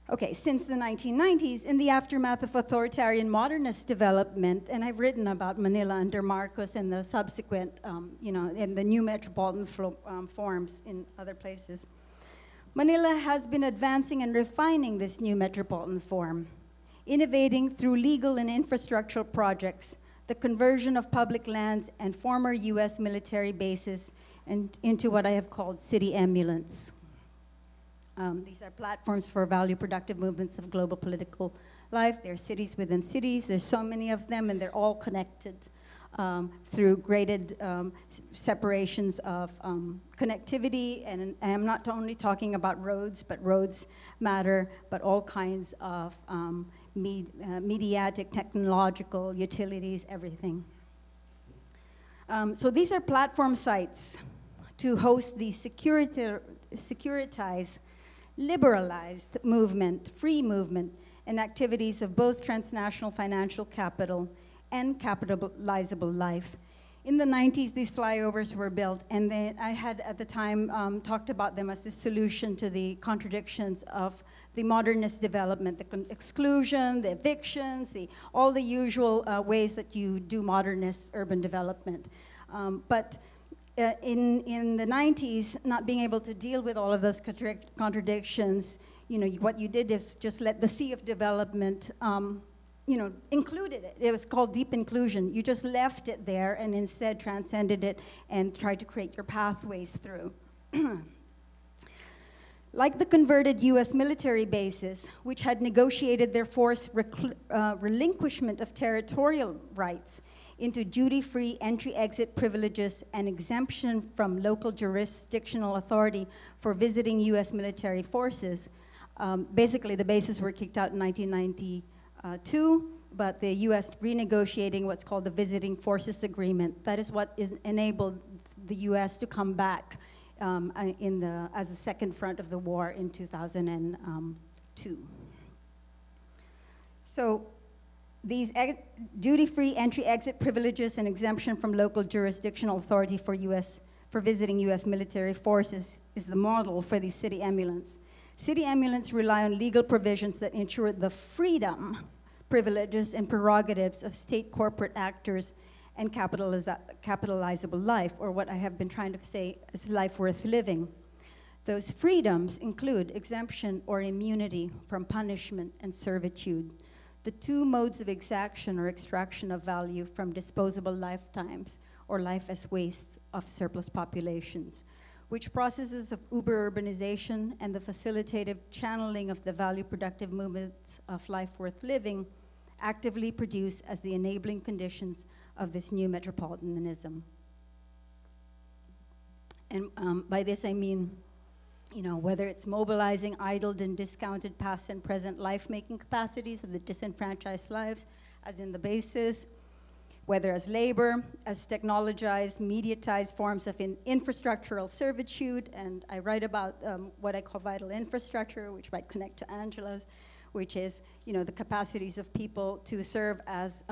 E: Okay, since the 1990s, in the aftermath of authoritarian modernist development, and I've written about Manila under Marcos and the subsequent, in the new metropolitan forms in other places, Manila has been advancing and refining this new metropolitan form, innovating through legal and infrastructural projects, the conversion of public lands and former US military bases into what I have called city ambulance. These are platforms for value-productive movements of global political life. They're cities within cities. There's so many of them, and they're all connected through graded separations of connectivity. And I'm not only talking about roads, but roads matter, but all kinds of mediatic, technological, utilities, everything. So these are platform sites to host the securitized, liberalized movement, free movement, and activities of both transnational financial capital and capitalizable life. In the 90s, these flyovers were built, and I had at the time talked about them as the solution to the contradictions of the modernist development, the exclusion, the evictions, all the usual ways that you do modernist urban development. But in the 90s, not being able to deal with all of those contradictions, what you did is just let the sea of development, included it. It was called deep inclusion. You just left it there and instead transcended it and tried to create your pathways through. Like the converted US military bases, which had negotiated their forced relinquishment of territorial rights into duty-free entry-exit privileges and exemption from local jurisdictional authority for visiting US military forces. Basically, the bases were kicked out in 1992, but the US renegotiating what's called the Visiting Forces Agreement. That is what enabled the US to come back as the second front of the war in 2002. So these duty-free entry-exit privileges and exemption from local jurisdictional authority for visiting US military forces is the model for the city ambulance. City ambulance rely on legal provisions that ensure the freedom, privileges, and prerogatives of state corporate actors and capitalizable life, or what I have been trying to say is life worth living. Those freedoms include exemption or immunity from punishment and servitude, the two modes of exaction or extraction of value from disposable lifetimes, or life as waste of surplus populations, which processes of uber-urbanization and the facilitative channeling of the value-productive movements of life worth living actively produce as the enabling conditions of this new metropolitanism. And by this I mean, whether it's mobilizing idled and discounted past and present life-making capacities of the disenfranchised lives as in the basis, whether as labor, as technologized, mediatized forms of infrastructural servitude, and I write about what I call vital infrastructure, which might connect to Angela's, which is, the capacities of people to serve as,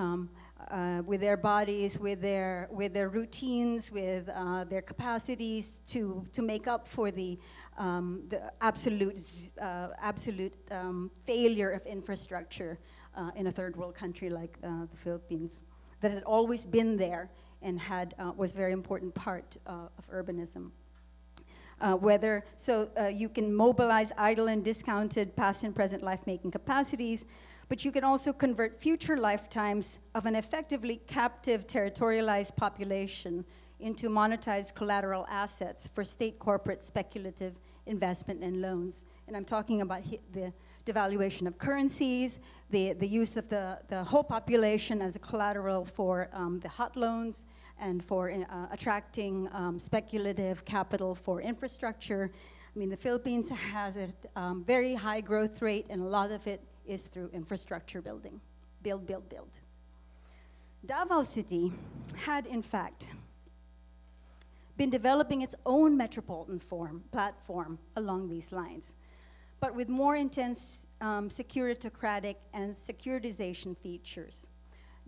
E: with their bodies, with their routines, with their capacities to make up for the absolute failure of infrastructure in a third world country like the Philippines, that had always been there and was a very important part of urbanism. You can mobilize idle and discounted past and present life-making capacities, but you can also convert future lifetimes of an effectively captive, territorialized population into monetized collateral assets for state corporate speculative investment and loans. And I'm talking about the devaluation of currencies, the use of the whole population as a collateral for the hot loans, and for attracting speculative capital for infrastructure. I mean, the Philippines has a very high growth rate, and a lot of it is through infrastructure building. Build, build, build. Davao City had, in fact, been developing its own metropolitan platform along these lines, but with more intense securitocratic and securitization features.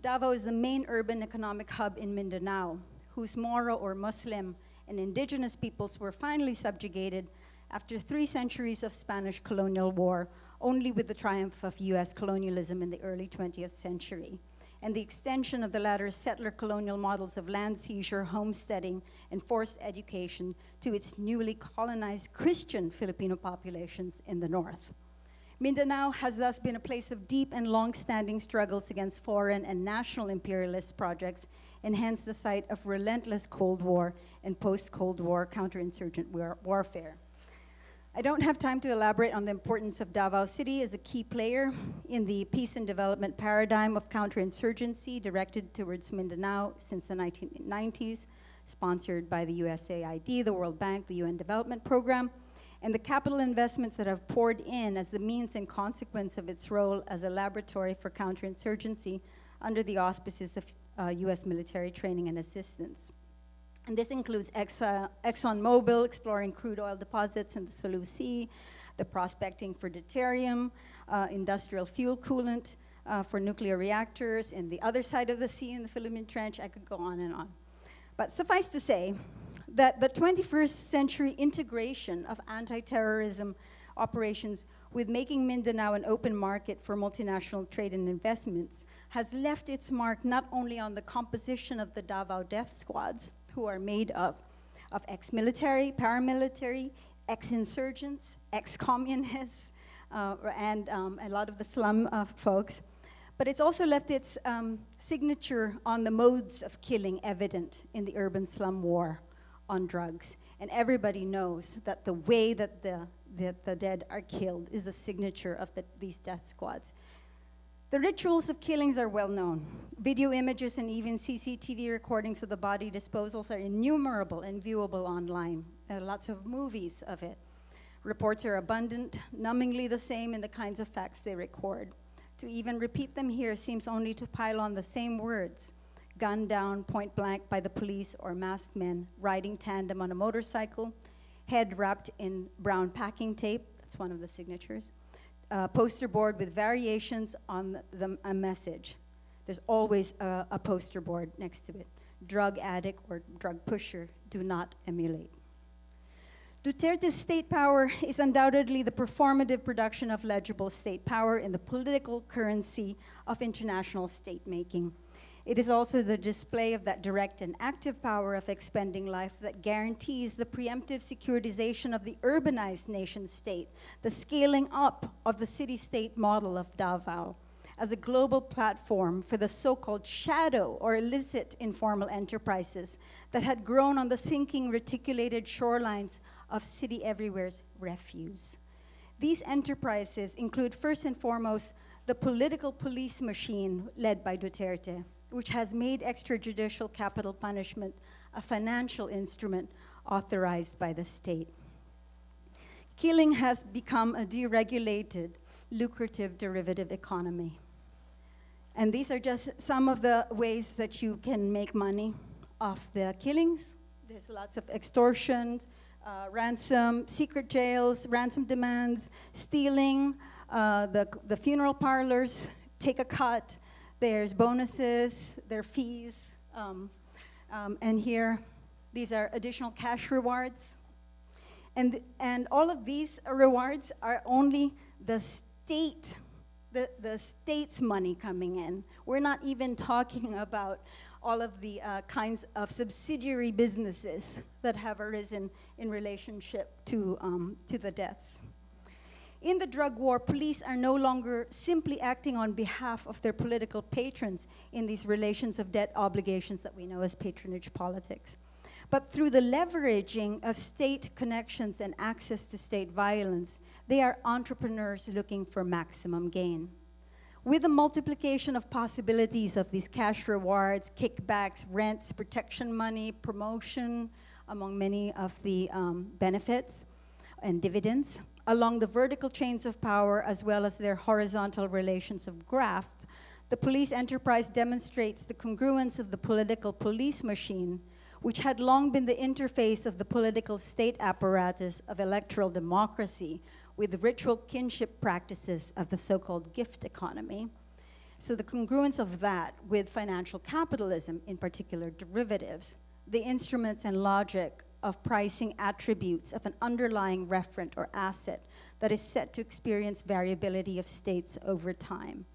E: Davao is the main urban economic hub in Mindanao, whose Moro or Muslim and indigenous peoples were finally subjugated after 3 centuries of Spanish colonial war, only with the triumph of US colonialism in the early 20th century, and the extension of the latter's settler colonial models of land seizure, homesteading, and forced education to its newly colonized Christian Filipino populations in the north. Mindanao has thus been a place of deep and long-standing struggles against foreign and national imperialist projects, and hence the site of relentless Cold War and post-Cold War counterinsurgent warfare. I don't have time to elaborate on the importance of Davao City as a key player in the peace and development paradigm of counterinsurgency directed towards Mindanao since the 1990s, sponsored by the USAID, the World Bank, the UN Development Program, and the capital investments that have poured in as the means and consequence of its role as a laboratory for counterinsurgency under the auspices of US military training and assistance. And this includes ExxonMobil exploring crude oil deposits in the Sulu Sea, the prospecting for deuterium, industrial fuel coolant for nuclear reactors in the other side of the sea in the Philippine Trench. I could go on and on. But suffice to say that the 21st century integration of anti-terrorism operations with making Mindanao an open market for multinational trade and investments has left its mark not only on the composition of the Davao death squads, who are made of ex-military, paramilitary, ex-insurgents, ex-communists, and a lot of the slum folks, but it's also left its signature on the modes of killing evident in the urban slum war on drugs. And everybody knows that the way that the dead are killed is the signature of these death squads. The rituals of killings are well known. Video images and even CCTV recordings of the body disposals are innumerable and viewable online. There are lots of movies of it. Reports are abundant, numbingly the same in the kinds of facts they record. To even repeat them here seems only to pile on the same words: gunned down point blank by the police or masked men riding tandem on a motorcycle, head wrapped in brown packing tape, that's one of the signatures, poster board with variations on a message. There's always a poster board next to it. Drug addict or drug pusher, do not emulate. Duterte's state power is undoubtedly the performative production of legible state power in the political currency of international state-making. It is also the display of that direct and active power of expending life that guarantees the preemptive securitization of the urbanized nation-state, the scaling up of the city-state model of Davao, as a global platform for the so-called shadow or illicit informal enterprises that had grown on the sinking reticulated shorelines of City Everywhere's refuse. These enterprises include first and foremost the political police machine led by Duterte, which has made extrajudicial capital punishment a financial instrument authorized by the state. Killing has become a deregulated, lucrative derivative economy. And these are just some of the ways that you can make money off the killings. There's lots of extortion, ransom, secret jails, ransom demands, stealing, the funeral parlors take a cut. There's bonuses, there are fees, and here, these are additional cash rewards. And all of these rewards are only the state, the state's money coming in. We're not even talking about all of the kinds of subsidiary businesses that have arisen in relationship to the deaths. In the drug war, police are no longer simply acting on behalf of their political patrons in these relations of debt obligations that we know as patronage politics, but through the leveraging of state connections and access to state violence, they are entrepreneurs looking for maximum gain. With the multiplication of possibilities of these cash rewards, kickbacks, rents, protection money, promotion, among many of the benefits and dividends, along the vertical chains of power as well as their horizontal relations of graft, the police enterprise demonstrates the congruence of the political police machine, which had long been the interface of the political state apparatus of electoral democracy with the ritual kinship practices of the so-called gift economy. So the congruence of that with financial capitalism, in particular derivatives, the instruments and logic of pricing attributes of an underlying referent or asset that is set to experience variability of states over time.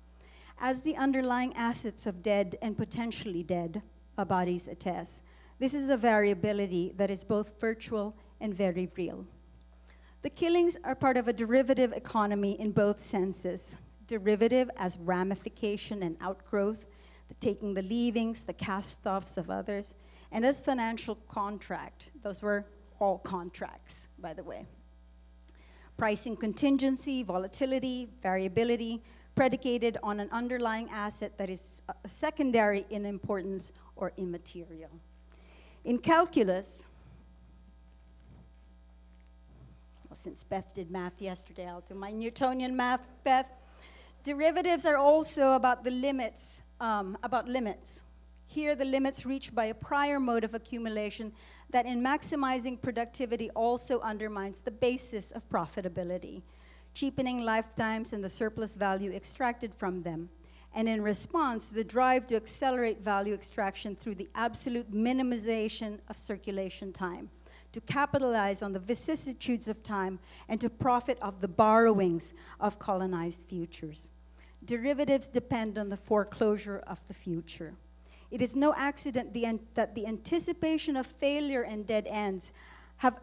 E: As the underlying assets of dead and potentially dead bodies attest, this is a variability that is both virtual and very real. The killings are part of a derivative economy in both senses. Derivative as ramification and outgrowth, taking the leavings, the cast-offs of others, and as financial contract. Those were all contracts, by the way. Pricing contingency, volatility, variability, predicated on an underlying asset that is secondary in importance or immaterial. In calculus, well, since Beth did math yesterday, I'll do my Newtonian math, Beth. Derivatives are also about the limits, Here, the limits reached by a prior mode of accumulation that in maximizing productivity also undermines the basis of profitability, cheapening lifetimes and the surplus value extracted from them. And in response, the drive to accelerate value extraction through the absolute minimization of circulation time, to capitalize on the vicissitudes of time and to profit off the borrowings of colonized futures. Derivatives depend on the foreclosure of the future. It is no accident that the anticipation of failure and dead ends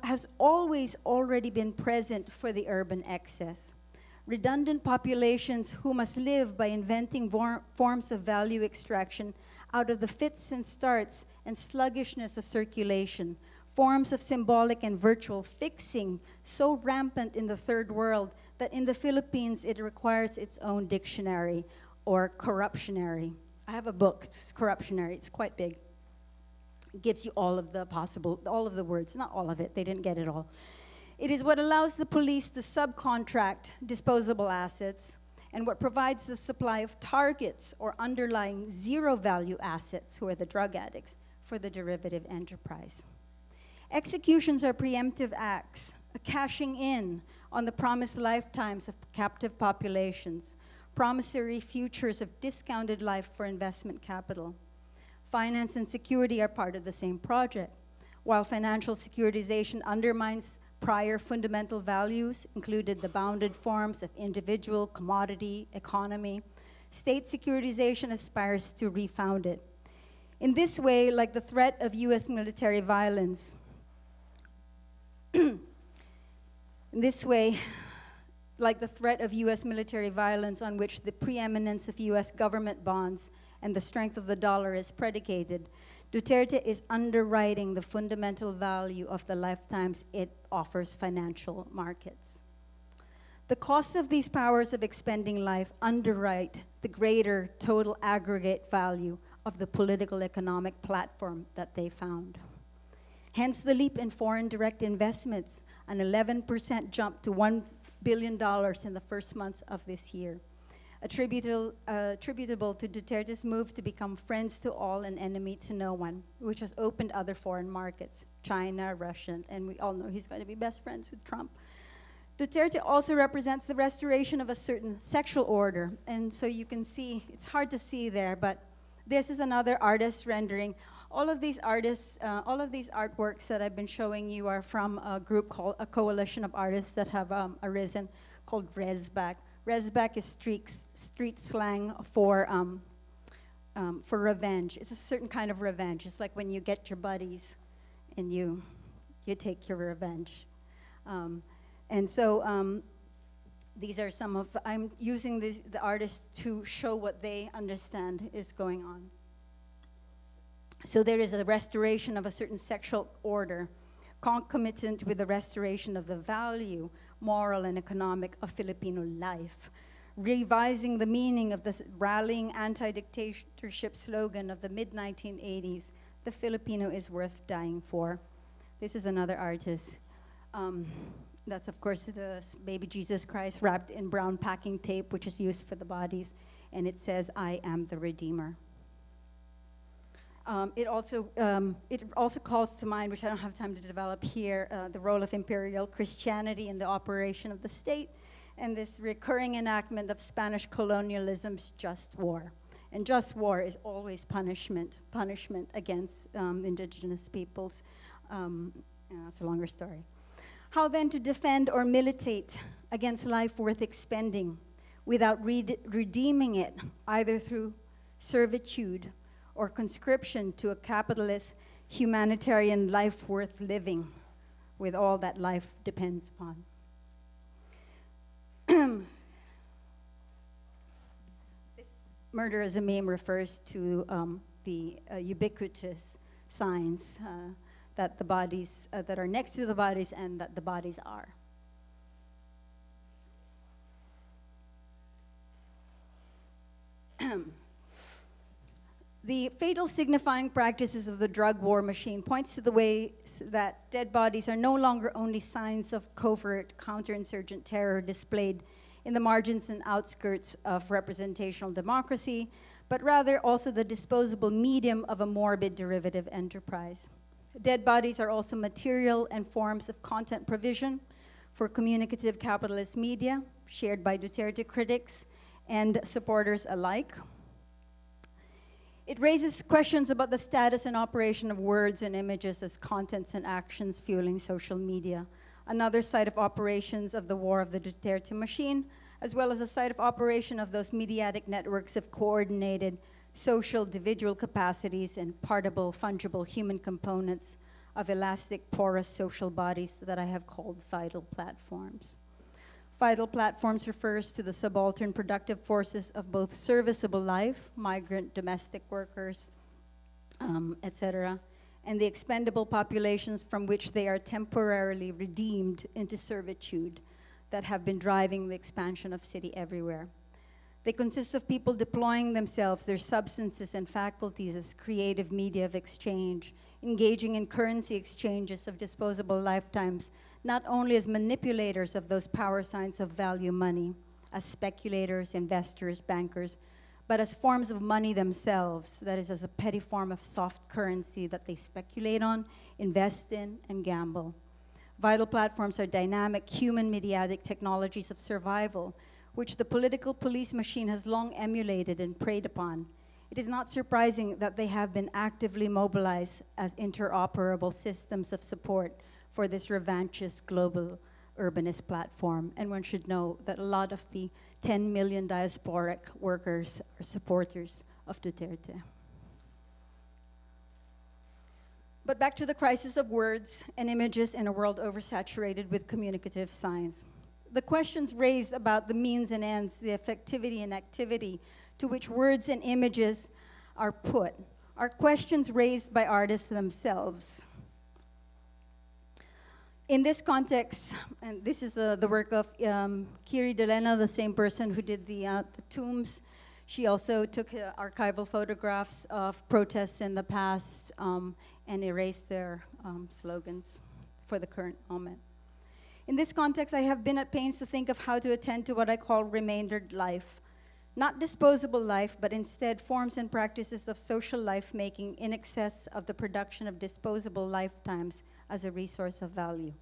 E: has always already been present for the urban excess. Redundant populations who must live by inventing forms of value extraction out of the fits and starts and sluggishness of circulation, forms of symbolic and virtual fixing so rampant in the third world that in the Philippines it requires its own dictionary or corruptionary. I have a book, it's corruptionary, it's quite big. It gives you all of the words, not all of it, they didn't get it all. It is what allows the police to subcontract disposable assets and what provides the supply of targets or underlying zero value assets, who are the drug addicts, for the derivative enterprise. Executions are preemptive acts, a cashing in on the promised lifetimes of captive populations, promissory futures of discounted life for investment capital. Finance and security are part of the same project. While financial securitization undermines prior fundamental values, included the bounded forms of individual, commodity, economy, state securitization aspires to refound it. In this way, like the threat of US military violence, in this way, like the threat of US military violence on which the preeminence of US government bonds and the strength of the dollar is predicated, Duterte is underwriting the fundamental value of the lifetimes it offers financial markets. The cost of these powers of expending life underwrite the greater total aggregate value of the political economic platform that they found. Hence the leap in foreign direct investments, an 11% jump to $1 billion in the first months of this year, attributable to Duterte's move to become friends to all and enemy to no one, which has opened other foreign markets, China, Russia, and we all know he's going to be best friends with Trump. Duterte also represents the restoration of a certain sexual order, and so you can see, it's hard to see there, but this is another artist rendering. All of these artists, all of these artworks that I've been showing you are from a group called, a coalition of artists that have arisen called Resback. Resback is street slang for revenge. It's a certain kind of revenge. It's like when you get your buddies and you take your revenge. And so these are some of, I'm using the artists to show what they understand is going on. So there is a restoration of a certain sexual order, concomitant with the restoration of the value, moral and economic, of Filipino life, revising the meaning of the rallying anti-dictatorship slogan of the mid-1980s, "The Filipino is worth dying for." This is another artist. That's, of course, the baby Jesus Christ wrapped in brown packing tape, which is used for the bodies, and it says, "I am the Redeemer." It also calls to mind, which I don't have time to develop here, the role of imperial Christianity in the operation of the state, and this recurring enactment of Spanish colonialism's just war. And just war is always punishment against indigenous peoples. That's a longer story. How then to defend or militate against life worth expending without redeeming it, either through servitude or conscription to a capitalist humanitarian life worth living, with all that life depends upon. This murder as a meme refers to the ubiquitous signs that the bodies, that are next to the bodies and that the bodies are. The fatal signifying practices of the drug war machine points to the way that dead bodies are no longer only signs of covert counterinsurgent terror displayed in the margins and outskirts of representational democracy, but rather also the disposable medium of a morbid derivative enterprise. Dead bodies are also material and forms of content provision for communicative capitalist media, shared by Duterte critics and supporters alike. It raises questions about the status and operation of words and images as contents and actions fueling social media, another site of operations of the war of the Duterte machine, as well as a site of operation of those mediatic networks of coordinated social individual capacities and partible, fungible human components of elastic, porous social bodies that I have called vital platforms. Vital platforms refers to the subaltern productive forces of both serviceable life, migrant domestic workers, etc., and the expendable populations from which they are temporarily redeemed into servitude that have been driving the expansion of city everywhere. They consist of people deploying themselves, their substances and faculties as creative media of exchange, engaging in currency exchanges of disposable lifetimes, not only as manipulators of those power signs of value money, as speculators, investors, bankers, but as forms of money themselves, that is, as a petty form of soft currency that they speculate on, invest in, and gamble. Vital platforms are dynamic human mediatic technologies of survival, which the political police machine has long emulated and preyed upon. It is not surprising that they have been actively mobilized as interoperable systems of support for this revanchist global urbanist platform. And one should know that a lot of the 10 million diasporic workers are supporters of Duterte. But back to the crisis of words and images in a world oversaturated with communicative signs. the questions raised about the means and ends, the effectivity and activity to which words and images are put, are questions raised by artists themselves. In this context, and this is the work of Kiri Delena, the same person who did the tombs. She also took archival photographs of protests in the past and erased their slogans for the current moment. In this context, I have been at pains to think of how to attend to what I call remaindered life. Not disposable life, but instead forms and practices of social life making in excess of the production of disposable lifetimes as a resource of value.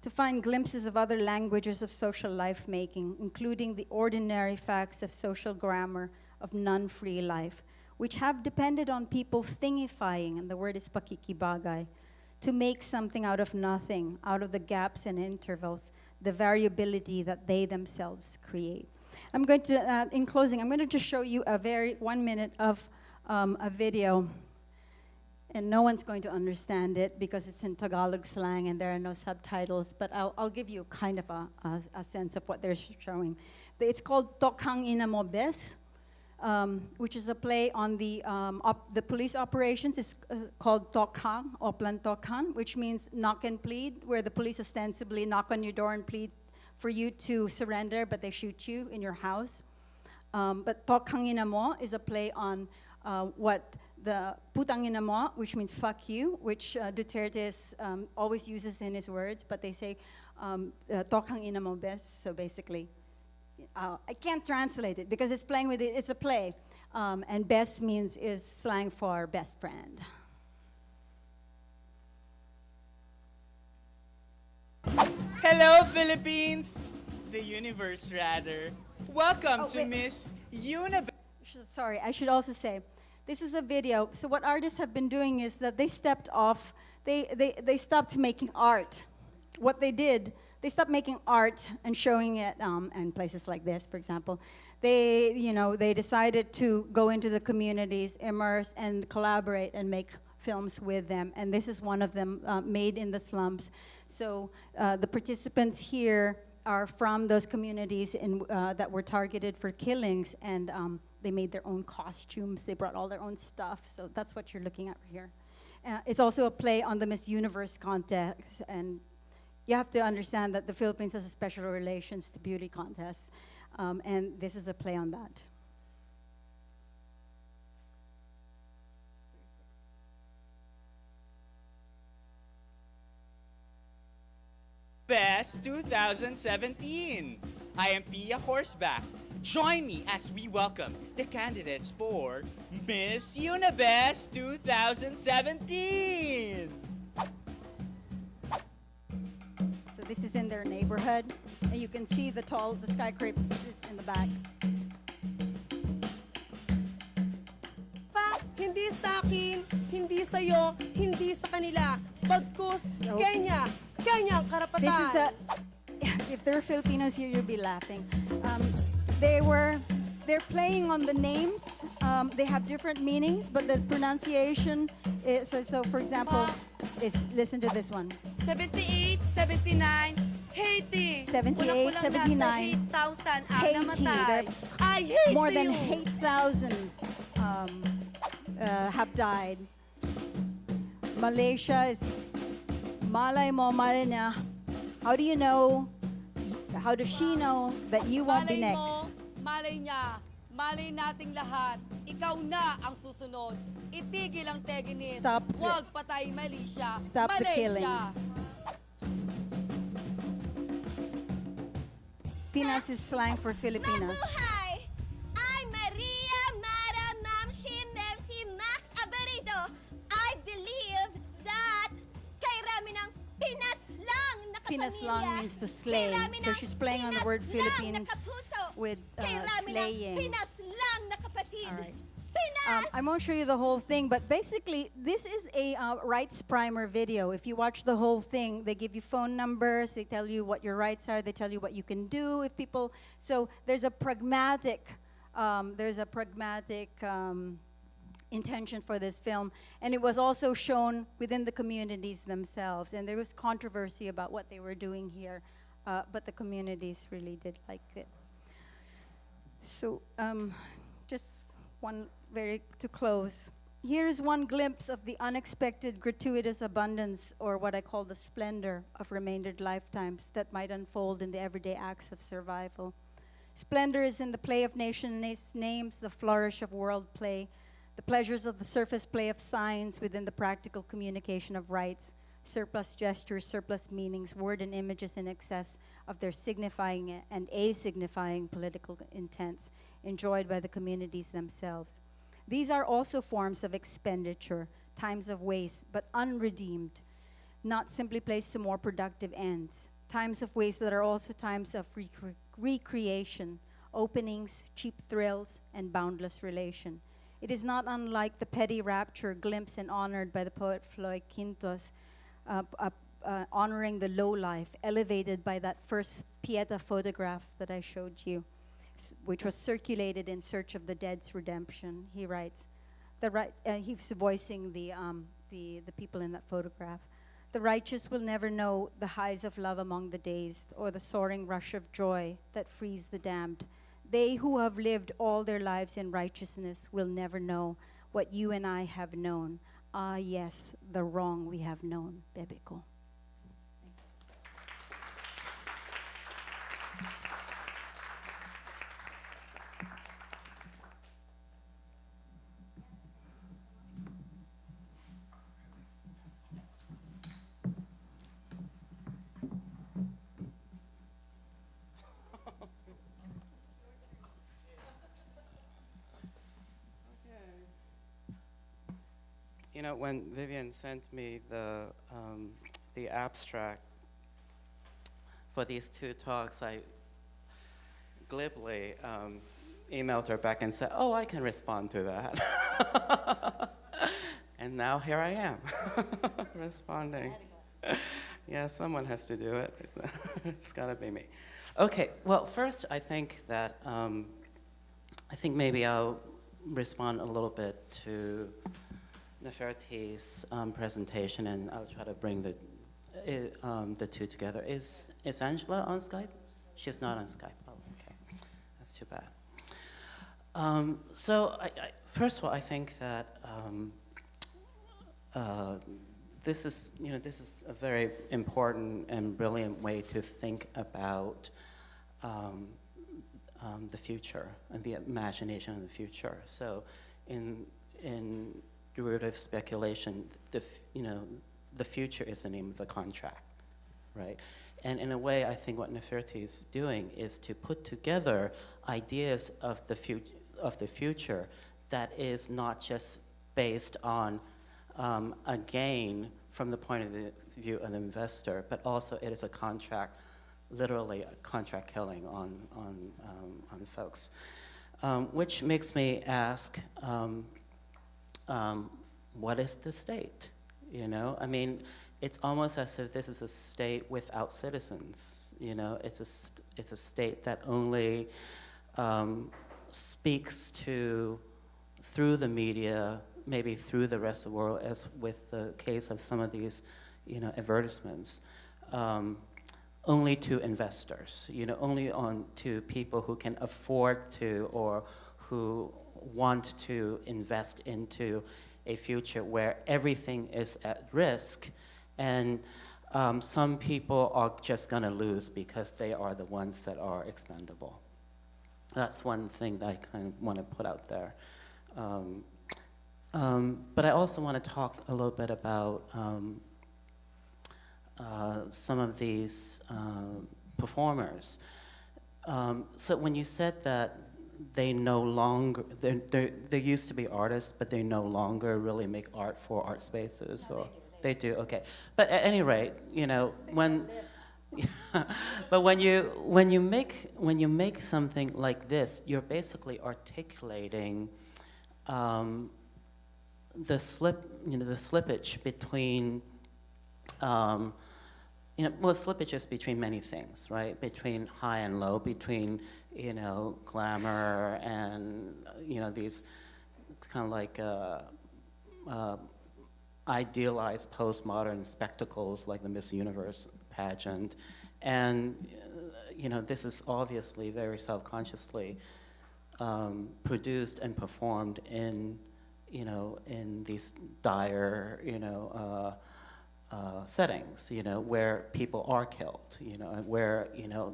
E: To find glimpses of other languages of social life making, including the ordinary facts of social grammar of non-free life, which have depended on people thingifying, and the word is pakikibagay, to make something out of nothing, out of the gaps and intervals, the variability that they themselves create. I'm going to, in closing, I'm going to just show you a 1 minute of a video. And no one's going to understand it because it's in Tagalog slang and there are no subtitles, but I'll give you kind of a sense of what they're showing. It's called Tokhang Ina Mo Bes, which is a play on the police operations. It's called Tokhang, Oplan Tokhang, which means knock and plead, where the police ostensibly knock on your door and plead for you to surrender, but they shoot you in your house. But Tokhang Ina Mo is a play on what the Putang Ina Mo, which means fuck you, which Duterte always uses in his words, but they say Tokhang Ina Mo Bes, so basically, I can't translate it because it's playing with it, it's a play, and best is slang for best friend.
F: Hello, Philippines! The universe, rather. Welcome to
E: wait.
F: Miss Universe.
E: Sorry, I should also say, this is a video. So what artists have been doing is that they stepped off, they stopped making art. What they did, they stopped making art and showing it in places like this, for example. They decided to go into the communities, immerse, and collaborate and make films with them. And this is one of them, made in the slums. So the participants here are from those communities that were targeted for killings, and they made their own costumes. They brought all their own stuff. So that's what you're looking at here. It's also a play on the Miss Universe contest, and you have to understand that the Philippines has a special relations to beauty contests, and this is a play on that.
F: Best 2017. I am Pia Horseback. Join me as we welcome the candidates for Miss Unibest 2017.
E: So this is in their neighborhood, and you can see the skyscrapers in the back.
G: Pa, hindi sa akin, hindi sa'yo, hindi sa kanila. Bagkus, Kenya ang karapatan.
E: This is if there are Filipinos here, you'll be laughing. They're playing on the names. They have different meanings, but the pronunciation is, so for example, listen to this one.
G: 78, 79, Haiti.
E: 78, 79,
G: 8,000 ang
E: Haiti.
G: namatay.
E: There-
G: I hate
E: More
G: you.
E: than 8,000 have died. Malaysia is malay mo, malay niya. How do you know? How does she know that you won't be
G: Malay
E: next?
G: mo, malay niya, malay nating lahat. Ikaw na ang susunod. Itigil ang teginis.
E: Stop the-
G: Huwag patay Malaysia.
E: Stop the
G: Malaysia.
E: killings. Pinas is slang for Filipinas.
H: Mabuhay! I'm Maria Mara Ma'am Shinem si Max Abarido. I believe that kay rami ng Pinas lang nakapamilya.
E: Pinas lang means to slay.
H: Kay rami
E: So
H: ng
E: she's playing on the
H: Pinas
E: word
H: lang
E: Philippines
H: nakapuso.
E: with
H: Kay rami ng
E: slaying.
H: Pinas lang nakapatid.
E: All right.
H: Pinas!
E: I won't show you the whole thing, but basically, this is a rights primer video. If you watch the whole thing, they give you phone numbers, they tell you what your rights are, they tell you what you can do if people. So there's a pragmatic, intention for this film, and it was also shown within the communities themselves. And there was controversy about what they were doing here. but the communities really did like it. So just one to close. Here is one glimpse of the unexpected gratuitous abundance, or what I call the splendor of remaindered lifetimes that might unfold in the everyday acts of survival. Splendor is in the play of nations' names, the flourish of world play, the pleasures of the surface play of signs within the practical communication of rights, surplus gestures, surplus meanings, word and images in excess of their signifying and asignifying political intents, enjoyed by the communities themselves. These are also forms of expenditure, times of waste, but unredeemed, not simply placed to more productive ends. Times of waste that are also times of recreation, openings, cheap thrills, and boundless relation. It is not unlike the petty rapture glimpsed and honored by the poet Floyd Quintos, honoring the low life, elevated by that first Pieta photograph that I showed you, which was circulated in search of the dead's redemption. He writes, he's voicing the people in that photograph. The righteous will never know the highs of love among the dazed, or the soaring rush of joy that frees the damned. They who have lived all their lives in righteousness will never know what you and I have known. Ah, yes, the wrong we have known, Bebeko.
C: You know, when Vivian sent me the abstract for these two talks, I glibly emailed her back and said, "Oh, I can respond to that." And now here I am, responding. Yeah, someone has to do it. It's got to be me. Okay. Well, first, I think that maybe I'll respond a little bit to Nefertiti's presentation, and I'll try to bring the two together. Is Angela on Skype? She's not on Skype. Oh, okay. That's too bad. So first of all, I think that this is a very important and brilliant way to think about the future and the imagination of the future. So in derivative speculation, the future is the name of the contract, right? And in a way, I think what Nefertiti is doing is to put together ideas of the future that is not just based on a gain from the point of view of the investor, but also it is a contract, literally a contract killing on folks, which makes me ask. What is the state? You know, I mean, it's almost as if this is a state without citizens. You know, it's a state that only speaks to, through the media, maybe through the rest of the world, as with the case of some of these, advertisements, only to investors. Only to people who can afford to or who want to invest into a future where everything is at risk, and some people are just going to lose because they are the ones that are expendable. That's one thing that I kind of want to put out there. But I also want to talk a little bit about some of these performers. So when you said that they no longer, they used to be artists, but they no longer really make art for art spaces, or they do, okay. But at any rate, when but when you make something like this, you're basically articulating the slippage between slippage is between many things, right? Between high and low, between glamour and these kind of like idealized postmodern spectacles like the Miss Universe pageant, And this is obviously very self-consciously produced and performed in these dire settings, where people are killed, and where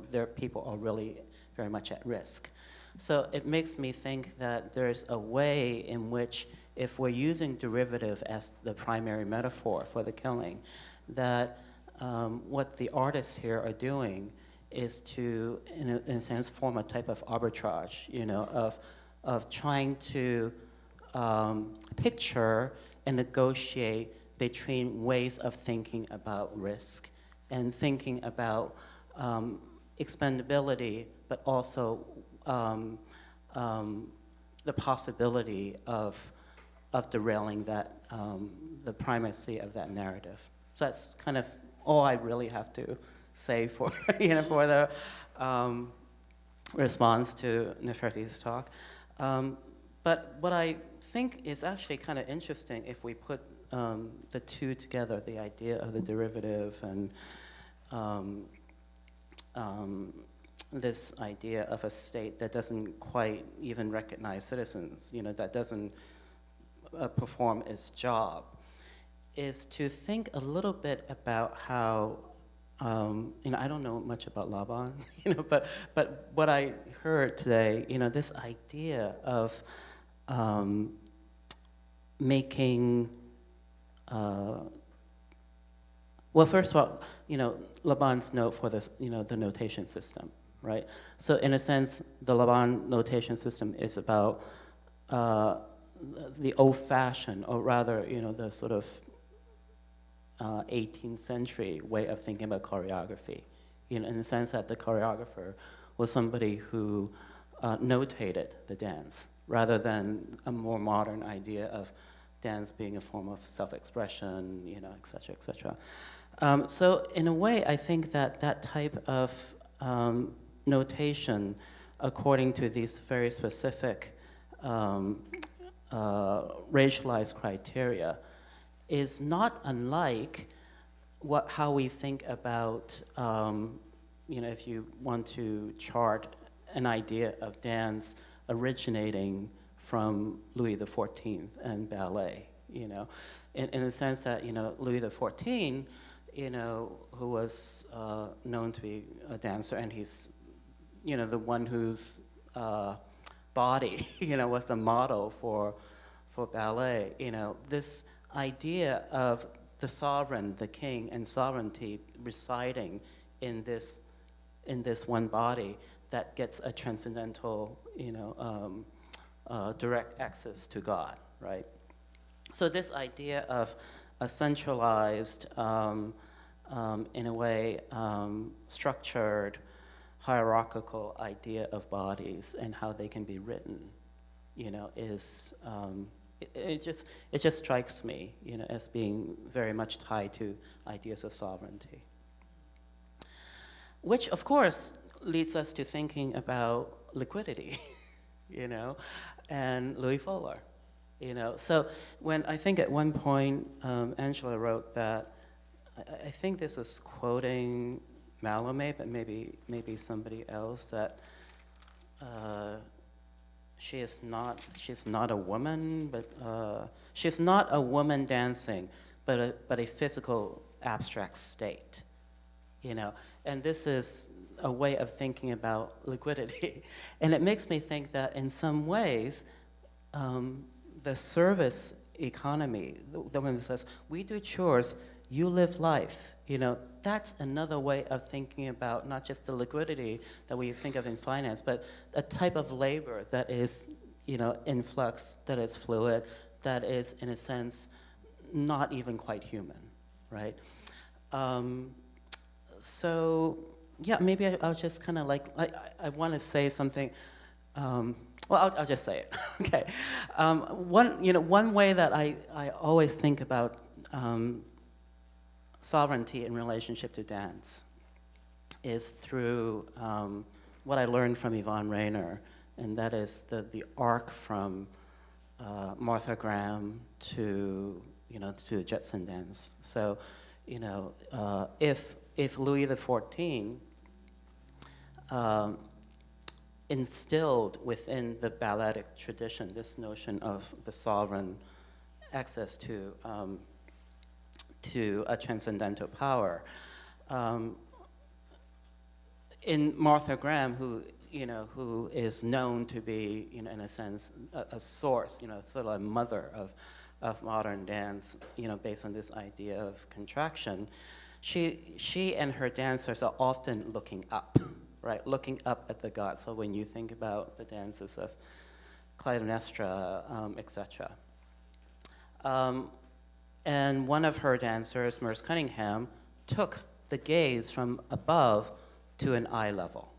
C: their people are really very much at risk. So it makes me think that there's a way in which, if we're using derivative as the primary metaphor for the killing, that what the artists here are doing is to, in a sense, form a type of arbitrage, of trying to picture and negotiate between ways of thinking about risk and thinking about expendability, but also the possibility of derailing that, the primacy of that narrative. So that's kind of all I really have to say for, for the response to Nefertiti's talk. But what I think is actually kind of interesting, if we put the two together, the idea of the derivative and this idea of a state that doesn't quite even recognize citizens, that doesn't perform its job, is to think a little bit about how, I don't know much about Laban, but what I heard today, this idea of making, well, first of all, Laban's note for this, the notation system, right? So in a sense, the Laban notation system is about the old-fashioned, or rather, the sort of 18th century way of thinking about choreography, in the sense that the choreographer was somebody who notated the dance, rather than a more modern idea of dance being a form of self-expression, et cetera, et cetera. So in a way, I think that that type of notation, according to these very specific racialized criteria, is not unlike how we think about, if you want to chart an idea of dance originating from Louis XIV and ballet, in the sense that, Louis XIV, who was known to be a dancer, and he's, the one whose body, was the model for ballet, this idea of the sovereign, the king, and sovereignty residing in this one body that gets a transcendental, direct access to God, right? So this idea of a centralized, in a way, structured, hierarchical idea of bodies and how they can be written, is it just strikes me, as being very much tied to ideas of sovereignty, which of course leads us to thinking about liquidity, and Louis Fuller, So when I think at one point Angela wrote that, I think this is quoting Mallarmé, but maybe somebody else, that she's not a woman, but she's not a woman dancing, but a physical abstract state, And this is a way of thinking about liquidity, and it makes me think that in some ways, the service economy, the one that says we do chores, you live life, that's another way of thinking about not just the liquidity that we think of in finance, but a type of labor that is, in flux, that is fluid, that is, in a sense, not even quite human, right? So, yeah, maybe I'll just kind of I want to say something. Well, I'll just say it. Okay. One way that I always think about sovereignty in relationship to dance is through what I learned from Yvonne Rainer, and that is the arc from Martha Graham to the Jetson dance. So, if if Louis XIV instilled within the balletic tradition this notion of the sovereign access to a transcendental power. In Martha Graham, who is known to be, in a sense, a source, sort of a mother of modern dance, based on this idea of contraction, she and her dancers are often looking up, right? Looking up at the gods. So when you think about the dances of Clytemnestra, etc. And one of her dancers, Merce Cunningham, took the gaze from above to an eye level.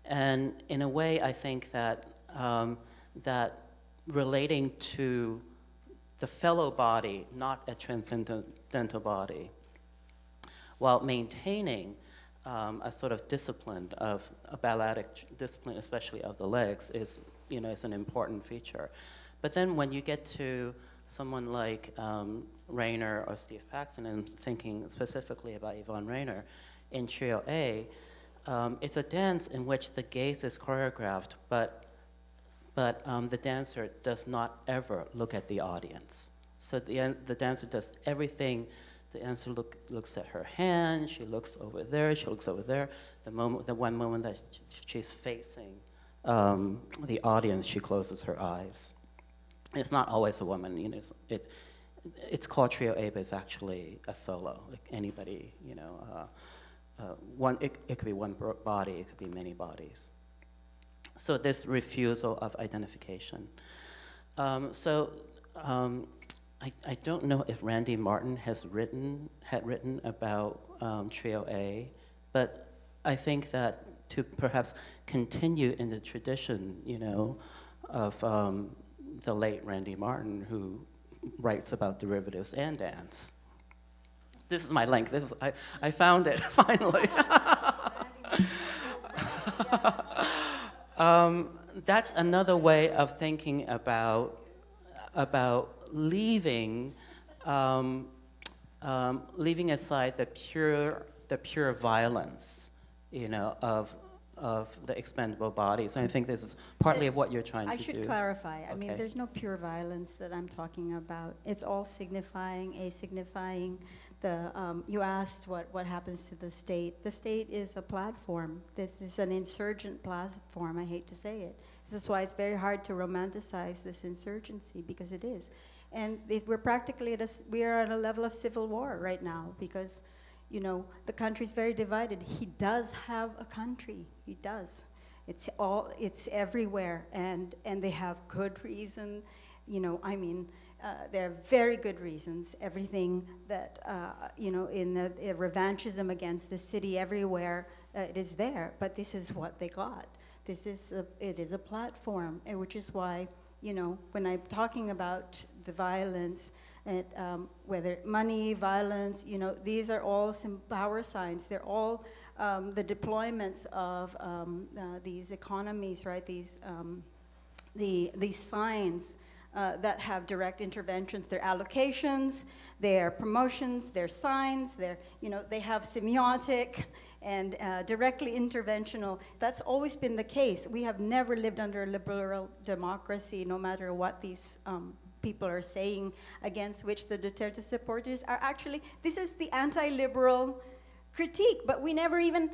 C: And in a way, I think that that relating to the fellow body, not a transcendental body, while maintaining a sort of discipline of a balletic discipline, especially of the legs, is an important feature. But then when you get to someone like Rayner or Steve Paxton, and thinking specifically about Yvonne Rayner, in Trio A, it's a dance in which the gaze is choreographed, but the dancer does not ever look at the audience. So the dancer does everything. The dancer looks at her hand, she looks over there, she looks over there. The one moment that she's facing the audience, she closes her eyes. It's not always a woman, it's called Trio A, but it's actually a solo. Like anybody, it could be one body, it could be many bodies. So this refusal of identification. I don't know if Randy Martin had written about Trio A, but I think that to perhaps continue in the tradition, of the late Randy Martin, who writes about derivatives and dance. This is my link. I found it finally. That's another way of thinking about leaving aside the pure violence, of the expendable bodies. And I think this is partly of what you're trying to do.
E: I should clarify. I mean,
C: Okay.
E: there's no pure violence that I'm talking about. It's all signifying, asignifying. You asked what happens to the state. The state is a platform. This is an insurgent platform. I hate to say it. This is why it's very hard to romanticize this insurgency, because it is. And we're practically we are at a level of civil war right now, because the country's very divided. He does have a country. He does. It's everywhere, and they have good reason. There are very good reasons. Everything that in the revanchism against the city everywhere, it is there. But this is what they got. It is a platform, which is why when I'm talking about the violence. And whether money, violence, these are all some power signs. They're all the deployments of these economies, right? These signs that have direct interventions. They're allocations, they're promotions, they're signs. They have semiotic and directly interventional. That's always been the case. We have never lived under a liberal democracy, no matter what these people are saying, against which the Duterte supporters are actually, this is the anti-liberal critique, but we never even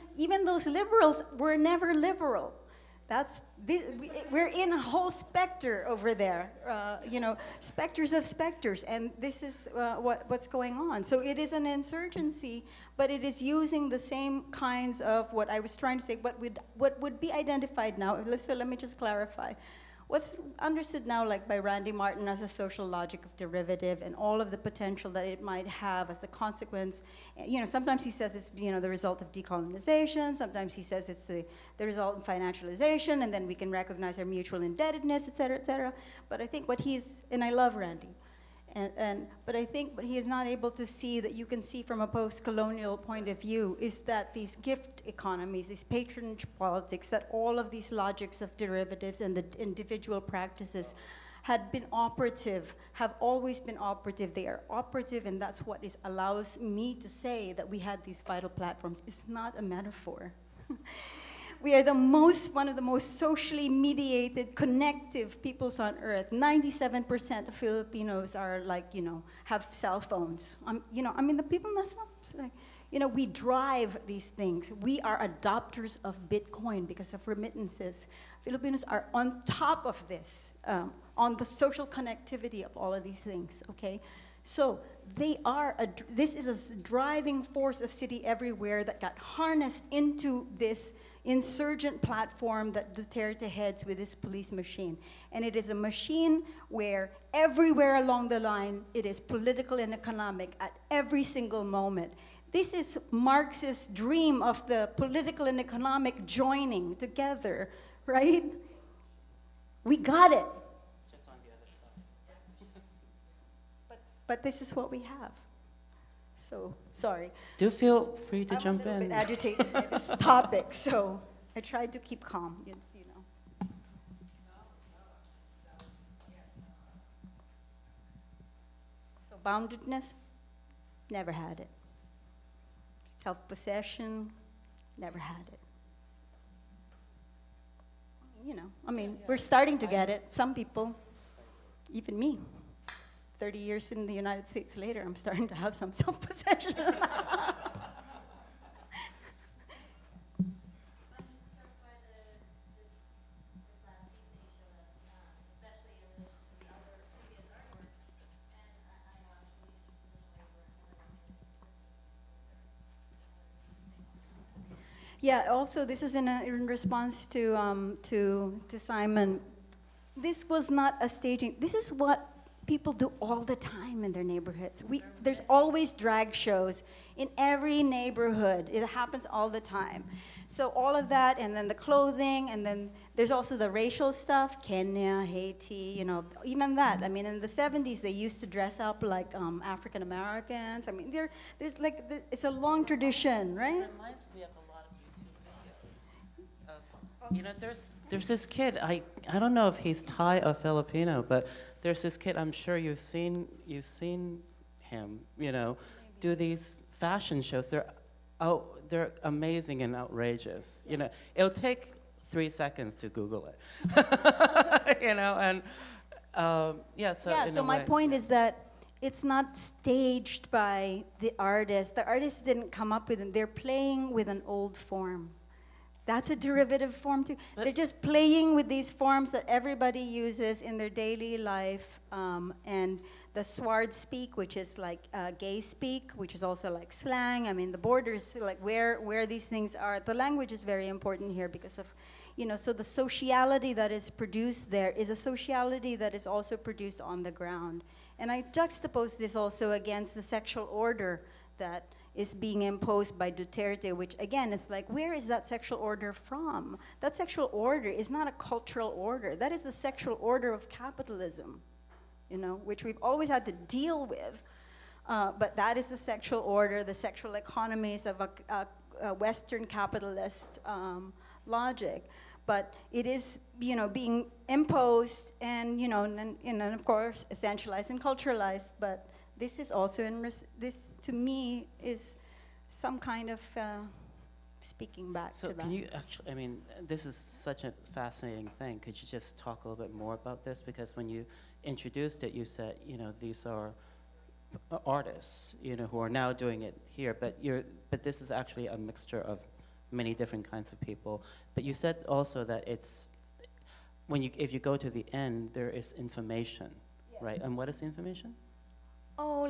E: those liberals were never liberal. We're in a whole specter over there, specters of specters, and this is what's going on. So it is an insurgency, but it is using the same kinds of what I was trying to say, what would be identified now. So let me just clarify. What's understood now, like by Randy Martin, as a social logic of derivative and all of the potential that it might have as the consequence. Sometimes he says it's the result of decolonization. Sometimes he says it's the result of financialization, and then we can recognize our mutual indebtedness, et cetera, et cetera. But I think and I love Randy, but I think what he is not able to see, that you can see from a post-colonial point of view, is that these gift economies, these patronage politics, that all of these logics of derivatives and the individual practices had been operative, have always been operative. They are operative, and that's what allows me to say that we had these vital platforms. It's not a metaphor. We are one of the most socially mediated, connective peoples on earth. 97% of Filipinos are have cell phones. The people that's not, we drive these things. We are adopters of Bitcoin because of remittances. Filipinos are on top of this, on the social connectivity of all of these things, okay? So this is a driving force of City Everywhere that got harnessed into this insurgent platform that Duterte heads with his police machine. And it is a machine where everywhere along the line, it is political and economic at every single moment. This is Marx's dream of the political and economic joining together, right? We got it.
C: Just on the other side.
E: But this is what we have. So, sorry.
C: Do feel free to
E: I'm
C: jump
E: a little
C: in.
E: bit agitated by this topic, so I tried to keep calm, So boundedness, never had it. Self-possession, never had it. We're starting to get it. Some people, even me. 30 years in the United States later, I'm starting to have some self-possession. Yeah, also this is in response to Simon. This was not a staging. This is what people do all the time in their neighborhoods. There's always drag shows in every neighborhood. It happens all the time. So all of that, and then the clothing, and then there's also the racial stuff, Kenya, Haiti, even that. In the 70s, they used to dress up like African Americans. It's a long tradition, right?
C: It reminds me of a lot of YouTube videos. There's this kid, I don't know if he's Thai or Filipino, but there's this kid, I'm sure you've seen him, do these fashion shows. They're amazing and outrageous. It'll take 3 seconds to Google it.
E: So my point is that it's not staged by the artist. The artist didn't come up with it. They're playing with an old form. That's a derivative form too. They're just playing with these forms that everybody uses in their daily life, and the sword speak, which is like gay speak, which is also like slang. The borders, like where these things are. The language is very important here because of, so the sociality that is produced there is a sociality that is also produced on the ground. And I juxtapose this also against the sexual order that is being imposed by Duterte, which again, it's like, where is that sexual order from? That sexual order is not a cultural order. That is the sexual order of capitalism, which we've always had to deal with. But that is the sexual order, the sexual economies of a Western capitalist logic. But it is, being imposed and, and of course, essentialized and culturalized. But this is also, this to me is some kind of speaking back to that.
C: So can you actually, this is such a fascinating thing. Could you just talk a little bit more about this? Because when you introduced it, you said, these are artists, who are now doing it here, but this is actually a mixture of many different kinds of people. But you said also that it's, if you go to the end, there is information, right? And what is the information?
E: Oh,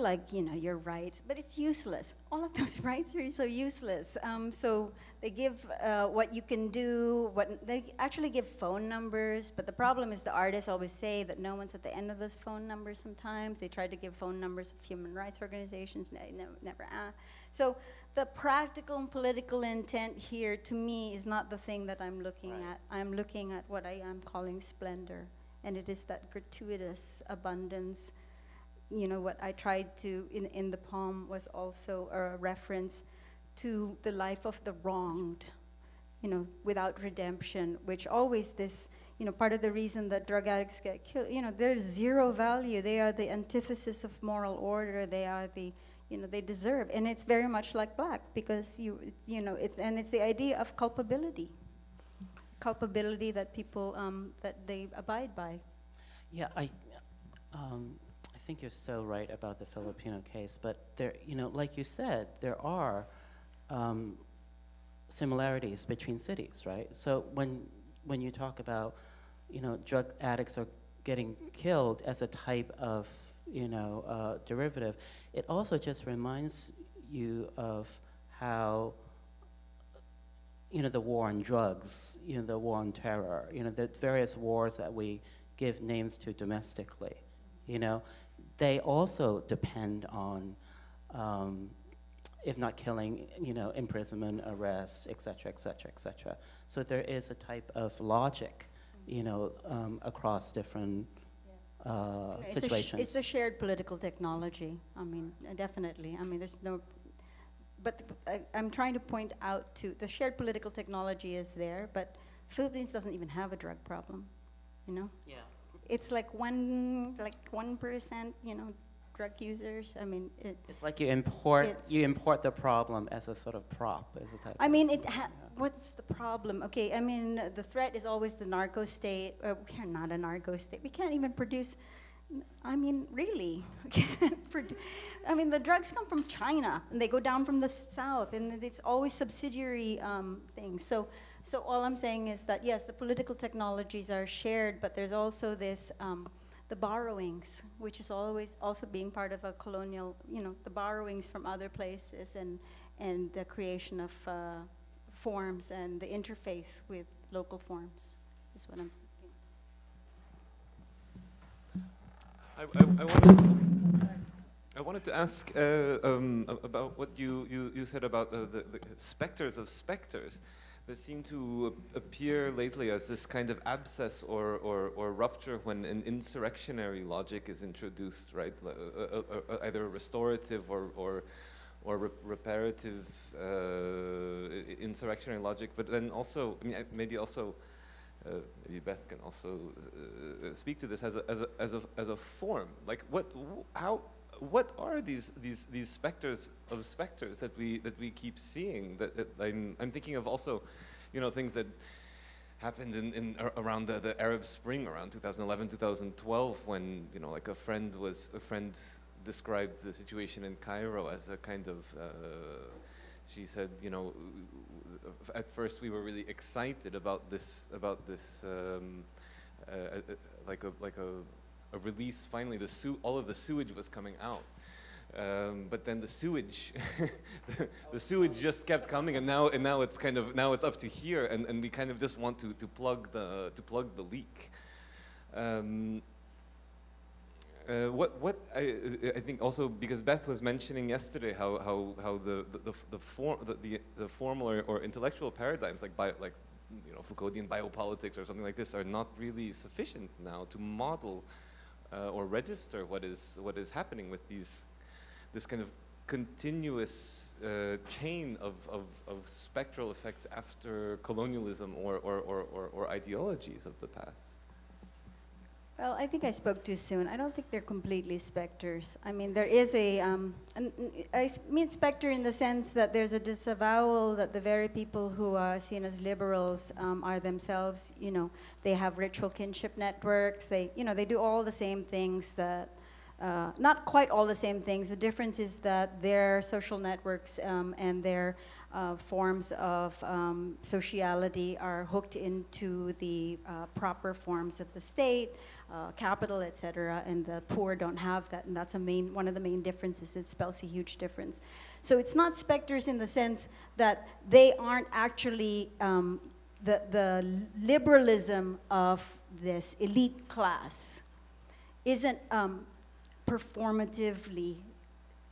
E: your rights, but it's useless. All of those rights are so useless. So they give what you can do, they actually give phone numbers, but the problem is the artists always say that no one's at the end of those phone numbers sometimes. They try to give phone numbers of human rights organizations, never ask. So the practical and political intent here, to me, is not the thing that I'm looking at. I'm looking at what I am calling splendor, and it is that gratuitous abundance. What I tried to, in the poem, was also a reference to the life of the wronged, without redemption, which always this, part of the reason that drug addicts get killed, there's zero value. They are the antithesis of moral order. They are they deserve. And it's very much like black because it's the idea of culpability that people, that they abide by.
C: Yeah, I think you're so right about the Filipino case, but there, like you said, there are similarities between cities, right? So when you talk about, drug addicts are getting killed as a type of, derivative, it also just reminds you of how, the war on drugs, the war on terror, the various wars that we give names to domestically, they also depend on, if not killing, imprisonment, arrest, et cetera, et cetera, et cetera. So there is a type of logic, across different situations.
E: It's a shared political technology. I mean, definitely. I mean, there's no. But I'm trying to point out to the shared political technology is there, but Philippines doesn't even have a drug problem,
C: Yeah.
E: It's like 1%, drug users. I mean,
C: It's like you import the problem as a sort of prop, as a type.
E: I mean, what's the problem? Okay, I mean, the threat is always the narco state. We are not a narco state. We can't even produce. I mean, really. I mean, the drugs come from China, and they go down from the south, and it's always subsidiary things. So all I'm saying is that, yes, the political technologies are shared, but there's also this, the borrowings, which is always also being part of a colonial, the borrowings from other places and the creation of forms and the interface with local forms is what I'm
I: I wanted to ask about what you said about the specters of specters that seem to appear lately as this kind of abscess or rupture when an insurrectionary logic is introduced, right? Either restorative or reparative insurrectionary logic, but then also, I mean, maybe also. Maybe Beth can also speak to this as a form. Like what are these specters of specters that we keep seeing? That I'm thinking of also, things that happened in around the Arab Spring around 2011, 2012, when like a friend described the situation in Cairo as a kind of. She said, at first we were really excited about this, like a release. Finally, all of the sewage was coming out, but then the sewage, the sewage just kept coming, and now it's up to here, and we kind of just want to plug the leak. I think also because Beth was mentioning yesterday how the formal or intellectual paradigms like Foucauldian biopolitics or something like this are not really sufficient now to model or register what is happening with this kind of continuous chain of spectral effects after colonialism or ideologies of the past.
E: Well, I think I spoke too soon. I don't think they're completely specters. I mean, there is I mean specter in the sense that there's a disavowal that the very people who are seen as liberals are themselves, they have ritual kinship networks. They do all the same things that, not quite all the same things. The difference is that their social networks and their forms of sociality are hooked into the proper forms of the state, capital, etc., and the poor don't have that, and that's one of the main differences. It spells a huge difference. So it's not specters in the sense that they aren't actually the liberalism of this elite class isn't performatively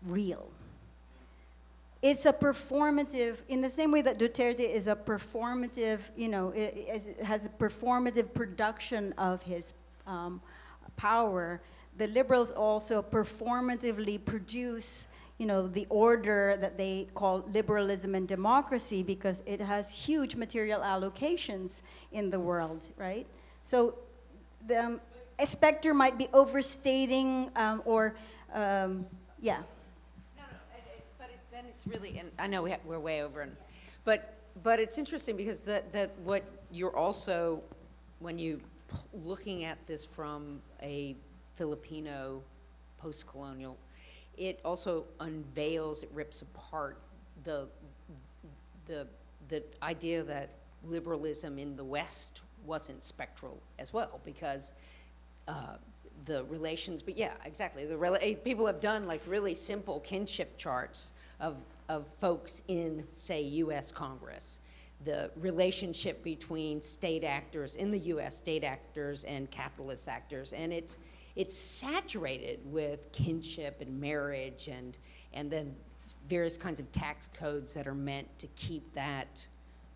E: real. It's a performative, in the same way that Duterte is a performative, has a performative production of his power. The liberals also performatively produce, the order that they call liberalism and democracy because it has huge material allocations in the world, right? So a specter might be overstating yeah.
J: But then it's really, and I know we're way over, but it's interesting because that what you're also, when you looking at this from a Filipino post-colonial, it also unveils, it rips apart the idea that liberalism in the West wasn't spectral as well, because the relations, but yeah, exactly. People have done like really simple kinship charts of folks in, say, U.S. Congress. The relationship between state actors in the U.S., state actors and capitalist actors, and it's saturated with kinship and marriage, and then various kinds of tax codes that are meant to keep that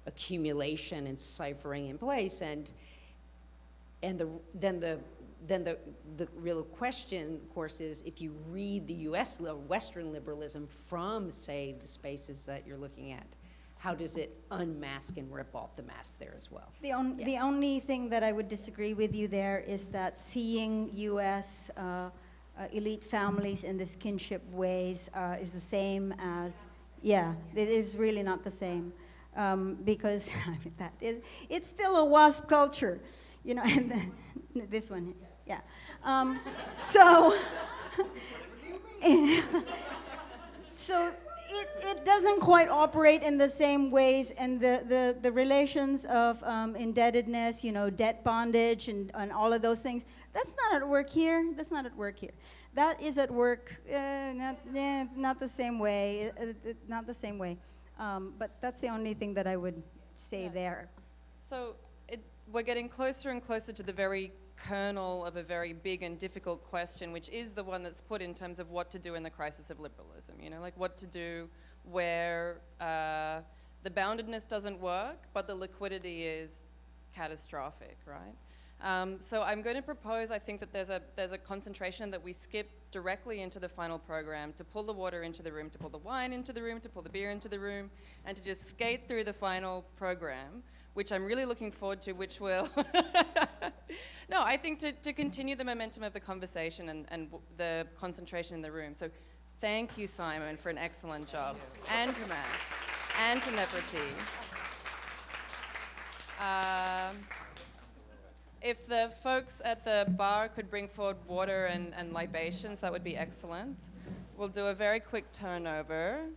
J: accumulation and ciphering in place, and then the real question, of course, is if you read the U.S. Western liberalism from, say, the spaces that you're looking at, how does it unmask and rip off the mask there as well?
E: The only thing that I would disagree with you there is that seeing U.S. Elite families in this kinship ways is the same as, yeah, it is really not the same. Because I mean, it's still a WASP culture, you know, and this one, yeah. So it doesn't quite operate in the same ways, and the relations of indebtedness, you know, debt bondage and all of those things, that's not at work here. That's not at work here. That is at work, it's not the same way, not the same way. But that's the only thing that I would say there.
A: So we're getting closer and closer to the very kernel of a very big and difficult question, which is the one that's put in terms of what to do in the crisis of liberalism, you know, like what to do where the boundedness doesn't work, but the liquidity is catastrophic, right? So I'm going to propose, I think that there's a concentration that we skip directly into the final program, to pull the water into the room, to pull the wine into the room, to pull the beer into the room, and to just skate through the final program, which I'm really looking forward to, which will... No, I think to continue the momentum of the conversation and the concentration in the room. So thank you, Simon, for an excellent job. And to Max, and to Nefertiti. If the folks at the bar could bring forward water and libations, that would be excellent. We'll do a very quick turnover.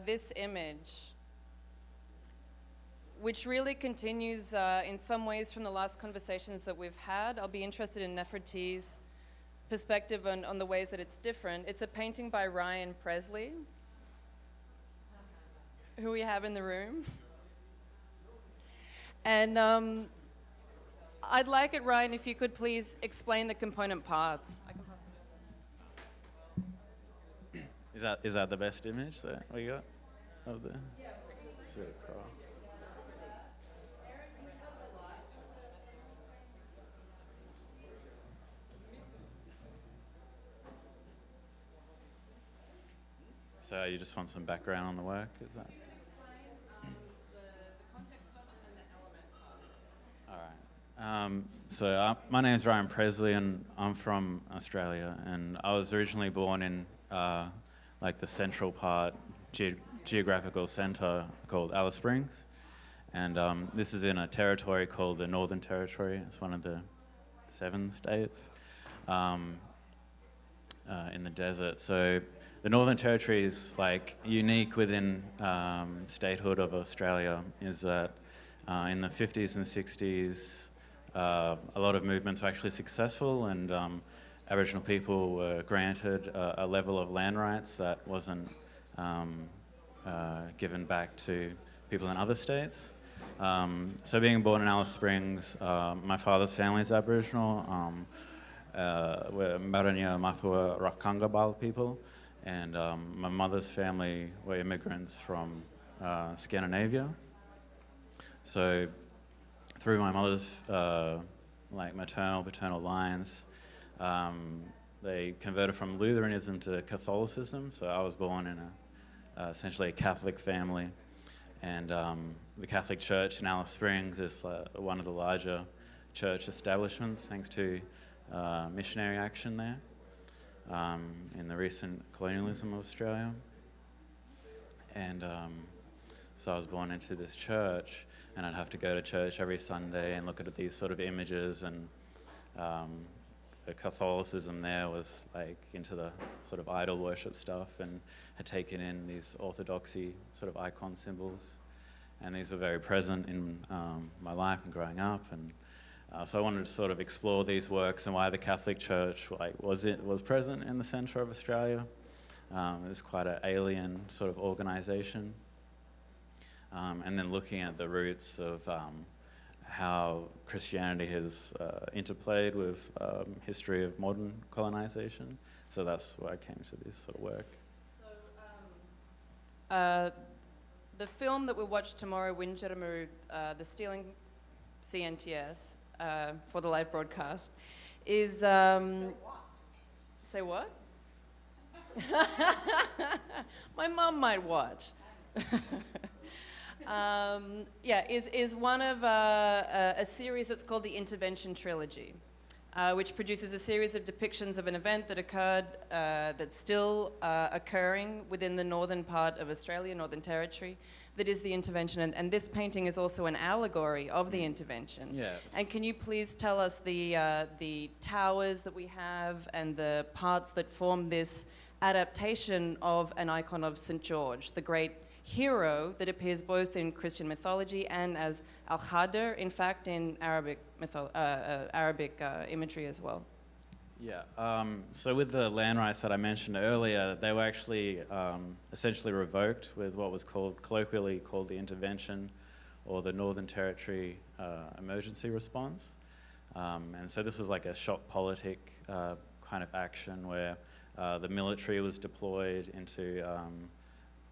A: This image, which really continues in some ways from the last conversations that we've had. I'll be interested in Nefertiti's perspective on the ways that it's different. It's a painting by Ryan Presley, who we have in the room. And I'd like it, Ryan, if you could please explain the component parts. I can pass it.
K: Is that the best image that we got of the? Yeah. Super. So you just want some background on the work, is that?
A: The context of it and the element part.
K: All right. So my name is Ryan Presley, and I'm from Australia, and I was originally born in like the central part, geographical centre called Alice Springs, and this is in a territory called the Northern Territory. It's one of the 7 states in the desert. So the Northern Territory is like unique within statehood of Australia, is that in the 50s and 60s, a lot of movements were actually successful, and Aboriginal people were granted a level of land rights that wasn't given back to people in other states. So being born in Alice Springs, my father's family is Aboriginal. We're Maranya Mathua Rakangabal people, and my mother's family were immigrants from Scandinavia. So through my mother's like maternal, paternal lines, they converted from Lutheranism to Catholicism. So I was born in essentially a Catholic family. And the Catholic Church in Alice Springs is one of the larger church establishments, thanks to missionary action there in the recent colonialism of Australia. And so I was born into this church, and I'd have to go to church every Sunday and look at these sort of images, and the Catholicism there was like into the sort of idol worship stuff, and had taken in these orthodoxy sort of icon symbols, and these were very present in my life and growing up. And so I wanted to sort of explore these works and why the Catholic Church was present in the centre of Australia. It's quite an alien sort of organisation. And then looking at the roots of how Christianity has interplayed with history of modern colonisation. So that's why I came to this sort of work.
A: So the film that we'll watch tomorrow, Winjiramaru, the Stealing CNTS, for the live broadcast, is... Say what? My mum might watch. Is one of a series that's called the Intervention Trilogy, which produces a series of depictions of an event that occurred, that's still occurring within the northern part of Australia, Northern Territory, that is the intervention. And this painting is also an allegory of the intervention.
K: Yes.
A: And can you please tell us the towers that we have and the parts that form this adaptation of an icon of St. George, the great hero that appears both in Christian mythology and as Al-Khadr, in fact, in Arabic imagery as well?
K: Yeah, so with the land rights that I mentioned earlier, they were actually essentially revoked with what was colloquially called the intervention, or the Northern Territory emergency response. And so this was like a shock politic kind of action where the military was deployed into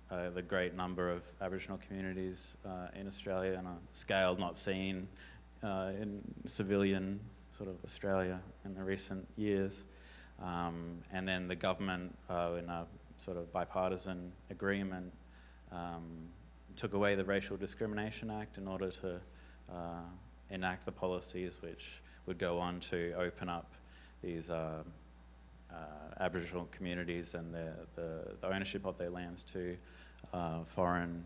K: the great number of Aboriginal communities in Australia on a scale not seen in civilian sort of Australia in the recent years. And then the government, in a sort of bipartisan agreement, took away the Racial Discrimination Act in order to enact the policies which would go on to open up these Aboriginal communities and the ownership of their lands to foreign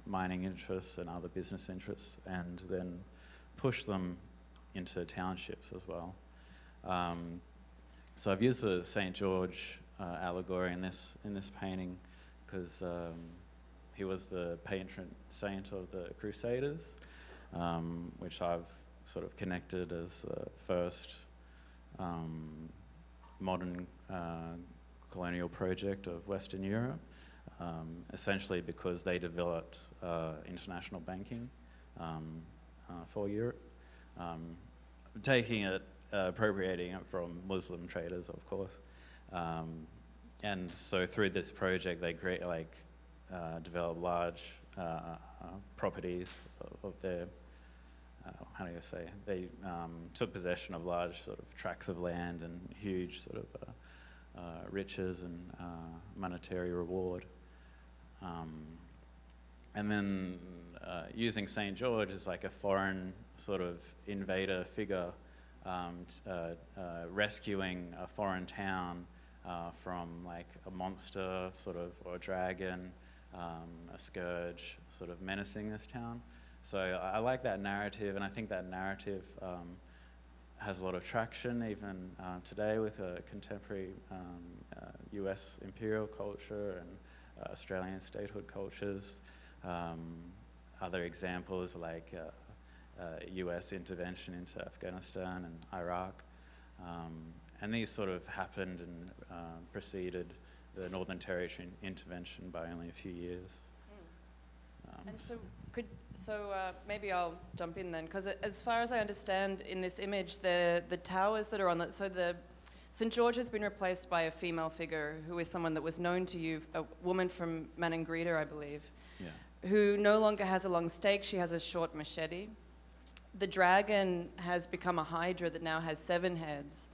K: mining interests and other business interests, and then push them into townships as well. So I've used the St. George allegory in this painting because he was the patron saint of the Crusaders, which I've sort of connected as the first modern colonial project of Western Europe, essentially because they developed international banking for Europe, taking it, appropriating it from Muslim traders, of course. And so through this project, they developed large properties of their, how do you say, they took possession of large sort of tracts of land and huge sort of riches and monetary reward. And then using St. George as like a foreign sort of invader figure, rescuing a foreign town from like a monster sort of, or a dragon, a scourge sort of menacing this town. So I like that narrative, and I think that narrative has a lot of traction even today with contemporary US imperial culture and Australian statehood cultures. Other examples like US intervention into Afghanistan and Iraq. And these sort of happened and preceded the Northern Territory intervention by only a few years.
A: And so maybe I'll jump in then, because as far as I understand in this image, the towers that are on that, so the St. George has been replaced by a female figure who is someone that was known to you, a woman from Maningrida, I believe, who no longer has a long stake, she has a short machete. The dragon has become a hydra that now has 7 heads,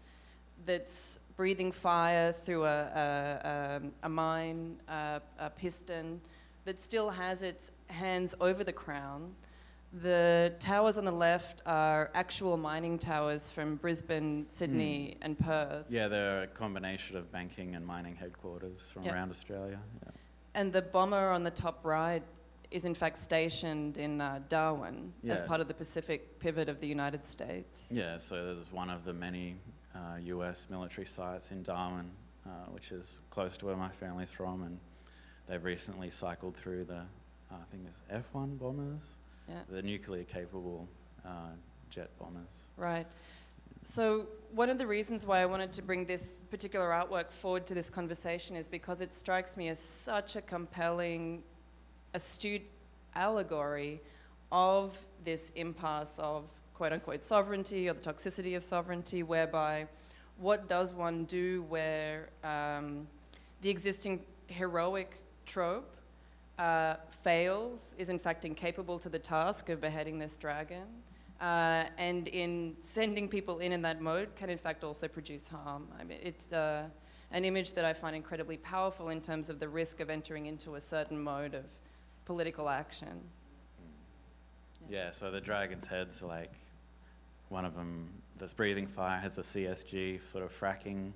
A: that's breathing fire through a mine, a piston, that still has its hands over the crown. The towers on the left are actual mining towers from Brisbane, Sydney, and Perth.
K: Yeah, they're a combination of banking and mining headquarters from around Australia. Yeah.
A: And the bomber on the top right is in fact stationed in Darwin as part of the Pacific pivot of the United States.
K: Yeah, so there's one of the many US military sites in Darwin, which is close to where my family's from, and they've recently cycled through the, I think it's F-1 bombers, the nuclear-capable jet bombers.
A: Right. So one of the reasons why I wanted to bring this particular artwork forward to this conversation is because it strikes me as such a compelling, astute allegory of this impasse of quote-unquote sovereignty or the toxicity of sovereignty, whereby what does one do where the existing heroic trope fails, is in fact incapable to the task of beheading this dragon, and in sending people in that mode can in fact also produce harm. I mean, it's an image that I find incredibly powerful in terms of the risk of entering into a certain mode of political action.
K: Yeah, so the dragon's head's like, one of them that's breathing fire has a CSG sort of fracking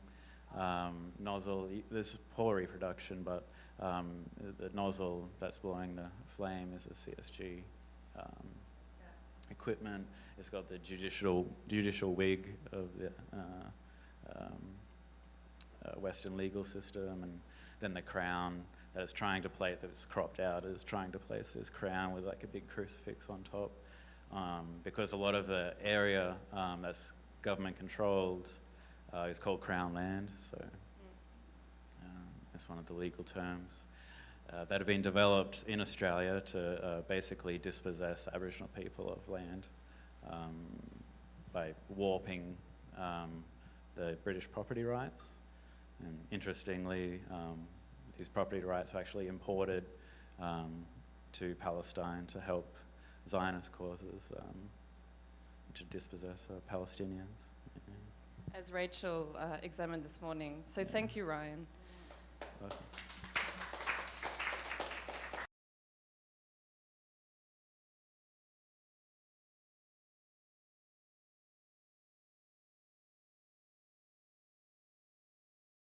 K: nozzle. There's poor reproduction, but the nozzle that's blowing the flame is a CSG equipment. It's got the judicial wig of the Western legal system, and then the crown that it's trying to plate, that's cropped out, is trying to place this crown with like a big crucifix on top, because a lot of the area that's government controlled is called Crown land, so that's one of the legal terms that have been developed in Australia to basically dispossess Aboriginal people of land by warping the British property rights. And interestingly, these property rights were actually imported to Palestine to help Zionist causes to dispossess Palestinians.
A: As Rachel examined this morning. So thank you, Ryan.
K: Welcome.